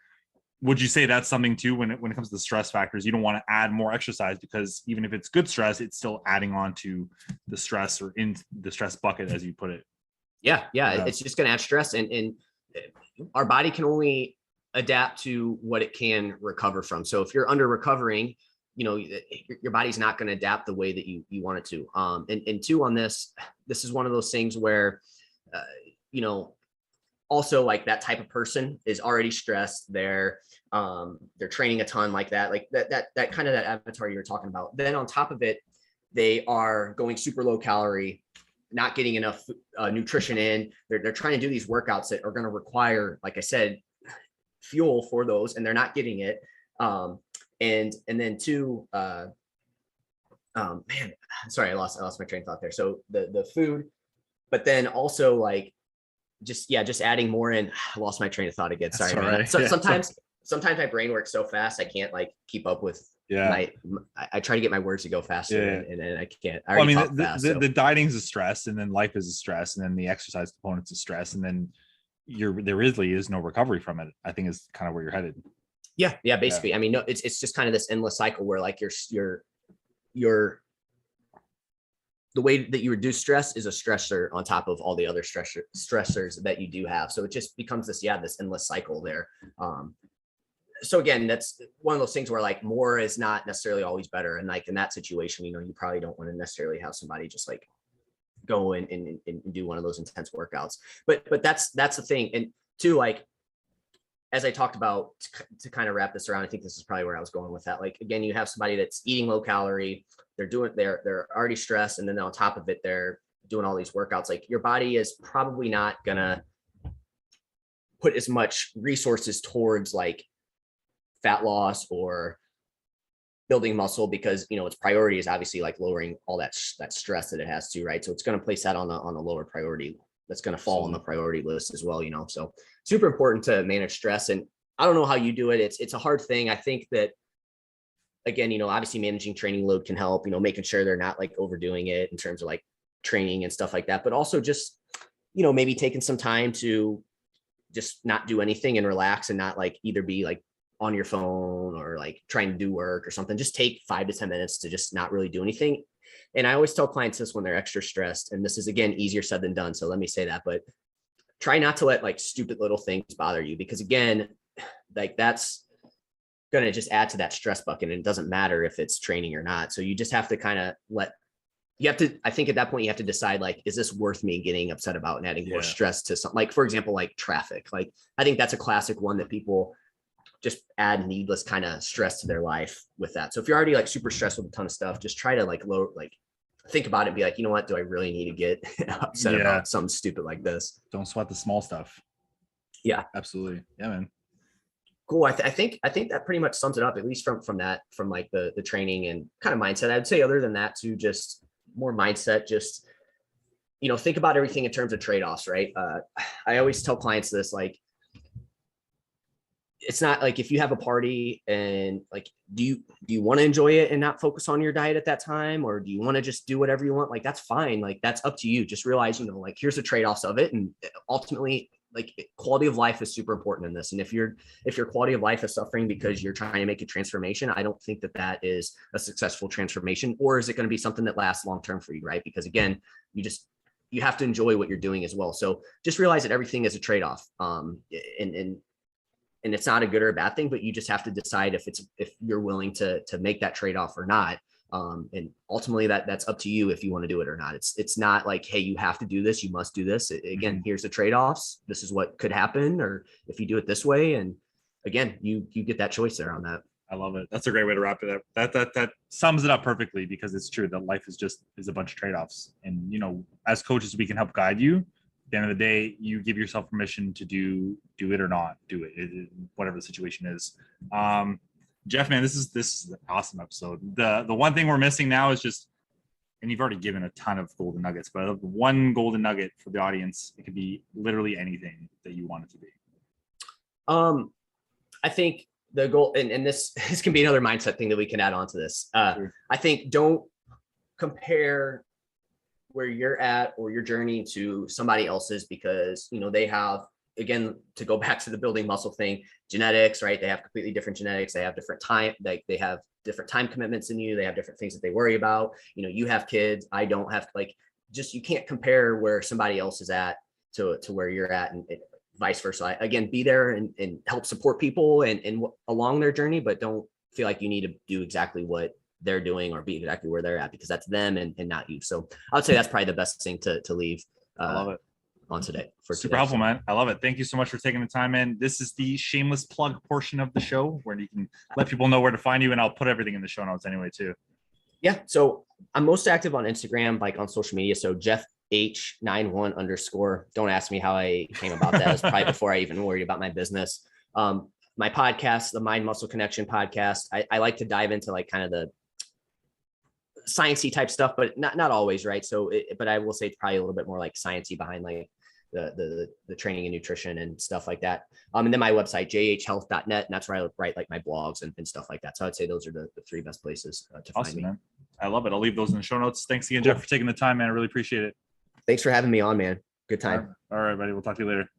would you say that's something too, when it comes to the stress factors, you don't want to add more exercise because even if it's good stress, it's still adding on to the stress or in the stress bucket, as you put it. Yeah. It's just going to add stress, and our body can only adapt to what it can recover from. So if you're under recovering, your body's not going to adapt the way that you want it to. And two, on this is one of those things where, also like that type of person is already stressed. They're training a ton like that, like that kind of that avatar you were talking about. Then on top of it, they are going super low calorie, not getting enough nutrition in. They're trying to do these workouts that are going to require, like I said, fuel for those, and they're not getting it. And then two, man, sorry, I lost my train of thought there. So the food, but then also like just adding more in. I lost my train of thought again. Sorry. Right. So sometimes my brain works so fast I can't like keep up with. I try to get my words to go faster, and I can't. The dieting is a stress, and then life is a stress, and then the exercise component's a stress, and then there really is no recovery from it. I think is kind of where you're headed. Yeah, basically. I mean, no, it's just kind of this endless cycle where like your the way that you reduce stress is a stressor on top of all the other stressors that you do have. So it just becomes this endless cycle there. So again, that's one of those things where like more is not necessarily always better. And like in that situation, you probably don't want to necessarily have somebody just like go in and do one of those intense workouts. But that's the thing. And two, like, as I talked about, to kind of wrap this around, I think this is probably where I was going with that. Like, again, you have somebody that's eating low calorie, they're already stressed. And then on top of it, they're doing all these workouts. Like your body is probably not gonna put as much resources towards like fat loss or building muscle, because its priority is obviously like lowering all that stress that it has to, right? So it's going to place that on a lower priority. That's going to fall on the priority list as well. So super important to manage stress. And I don't know how you do it. It's a hard thing. I think that, again, obviously managing training load can help, making sure they're not like overdoing it in terms of like training and stuff like that, but also just, maybe taking some time to just not do anything and relax, and not like either be like on your phone or like trying to do work or something. Just take 5 to 10 minutes to just not really do anything. And I always tell clients this when they're extra stressed, and this is, again, easier said than done, so let me say that, but try not to let like stupid little things bother you, because again, like that's going to just add to that stress bucket, and it doesn't matter if it's training or not. So you just have to kind of I think at that point you have to decide, like, is this worth me getting upset about and adding more stress to something? Like, for example, like traffic. Like, I think that's a classic one that people just add needless kind of stress to their life with that. So if you're already like super stressed with a ton of stuff, just try to like think about it and be like, you know what, do I really need to get upset about something stupid like this? Don't sweat the small stuff. Yeah, absolutely. Yeah, man. Cool. I think that pretty much sums it up, at least from like the training and kind of mindset. I would say other than that too, just more mindset, just, think about everything in terms of trade-offs, right? I always tell clients this, like, it's not like if you have a party and like, do you want to enjoy it and not focus on your diet at that time? Or do you want to just do whatever you want? Like, that's fine. Like, that's up to you. Just realize, like, here's the trade-offs of it. And ultimately, like, quality of life is super important in this. And if your quality of life is suffering because you're trying to make a transformation, I don't think that is a successful transformation. Or is it going to be something that lasts long-term for you, right? Because again, you have to enjoy what you're doing as well. So just realize that everything is a trade-off. And it's not a good or a bad thing, but you just have to decide if you're willing to make that trade-off or not. And ultimately that's up to you if you want to do it or not. It's not like, hey, you have to do this, you must do this. Again, here's the trade-offs. This is what could happen, or if you do it this way. And again, you get that choice there on that. I love it. That's a great way to wrap it up. That sums it up perfectly, because it's true that life is a bunch of trade-offs. And, you know, as coaches, we can help guide you. At the end of the day, you give yourself permission to do it or not do it, whatever the situation is. Jeff, man, this is an awesome episode. The one thing we're missing now is just, and you've already given a ton of golden nuggets, but one golden nugget for the audience, it could be literally anything that you want it to be. I think the goal, and this can be another mindset thing that we can add on to this. Sure. I think don't compare where you're at or your journey to somebody else's, because, you know, they have, again, to go back to the building muscle thing, genetics, right? They have completely different genetics. They have different time, like they have different time commitments than you. They have different things that they worry about. You know, you have kids. I don't have, like, just, you can't compare where somebody else is at to where you're at, and vice versa. Again, be there and help support people and along their journey, but don't feel like you need to do exactly what they're doing or be exactly where they're at, because that's them and not you. So I would say that's probably the best thing to leave. I love it. On today. Super helpful, man. I love it. Thank you so much for taking the time, man. This is the shameless plug portion of the show where you can let people know where to find you, and I'll put everything in the show notes anyway too. Yeah. So I'm most active on Instagram, like on social media. So Jeff H91_. Don't ask me how I came about that. It was probably before I even worried about my business. My podcast, the Mind Muscle Connection podcast, I like to dive into like kind of the sciencey type stuff, but not always, right? So, but I will say it's probably a little bit more like sciencey behind like the training and nutrition and stuff like that. And then my website, jhhealth.net, and that's where I write like my blogs and stuff like that. So I'd say those are the three best places to find me. Man. I love it. I'll leave those in the show notes. Thanks again, Jeff, for taking the time, man. I really appreciate it. Thanks for having me on, man. Good time. All right, buddy. We'll talk to you later.